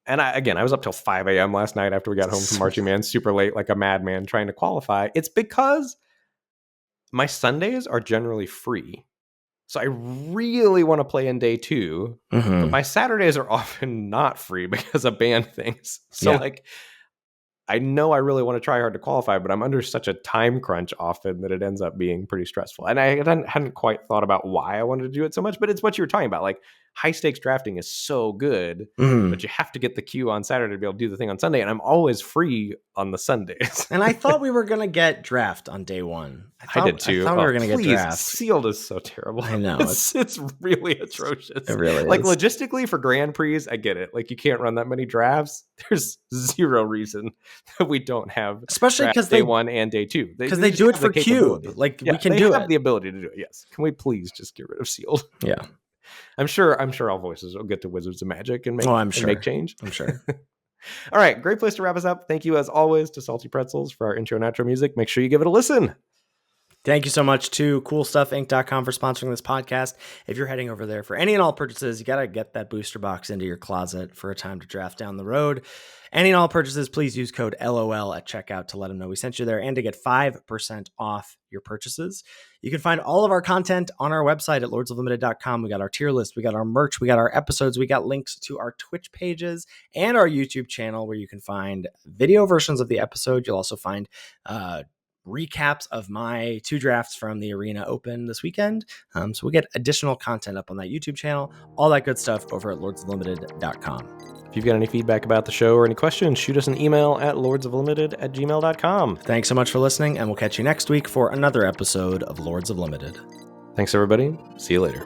And I was up till 5 a.m. last night after we got home from Marching Man super late, like a madman trying to qualify. It's because my Sundays are generally free. So I really want to play in day 2, but my Saturdays are often not free because of band things. So like, I know I really want to try hard to qualify, but I'm under such a time crunch often that it ends up being pretty stressful. And I hadn't quite thought about why I wanted to do it so much, but it's what you were talking about. Like, high stakes drafting is so good, but you have to get the queue on Saturday to be able to do the thing on Sunday. And I'm always free on the Sundays. And I thought we were going to get draft on day 1. I did too. I thought we were going to get draft. Sealed is so terrible. I know. It's really atrocious. It really like, is. logistically for Grand Prix, I get it. Like, you can't run that many drafts. There's zero reason that we don't have, especially because day 1 and day 2. Because they do it for Cube. Like, we can do it. They have the ability to do it. Yes. Can we please just get rid of Sealed? Yeah. I'm sure all voices will get to Wizards of Magic and make, make change. I'm sure. All right. Great place to wrap us up. Thank you, as always, to Salty Pretzels for our intro and outro music. Make sure you give it a listen. Thank you so much to CoolStuffInc.com for sponsoring this podcast. If you're heading over there for any and all purchases, you got to get that booster box into your closet for a time to draft down the road. Any and all purchases, please use code LOL at checkout to let them know we sent you there and to get 5% off your purchases. You can find all of our content on our website at lordsoflimited.com. We got our tier list, we got our merch, we got our episodes, we got links to our Twitch pages and our YouTube channel where you can find video versions of the episode. You'll also find recaps of my 2 drafts from the Arena Open this weekend. So we'll get additional content up on that YouTube channel, all that good stuff over at lordsoflimited.com. If you've got any feedback about the show or any questions, shoot us an email at lordsoflimited@gmail.com. Thanks so much for listening, and we'll catch you next week for another episode of Lords of Limited. Thanks, everybody. See you later.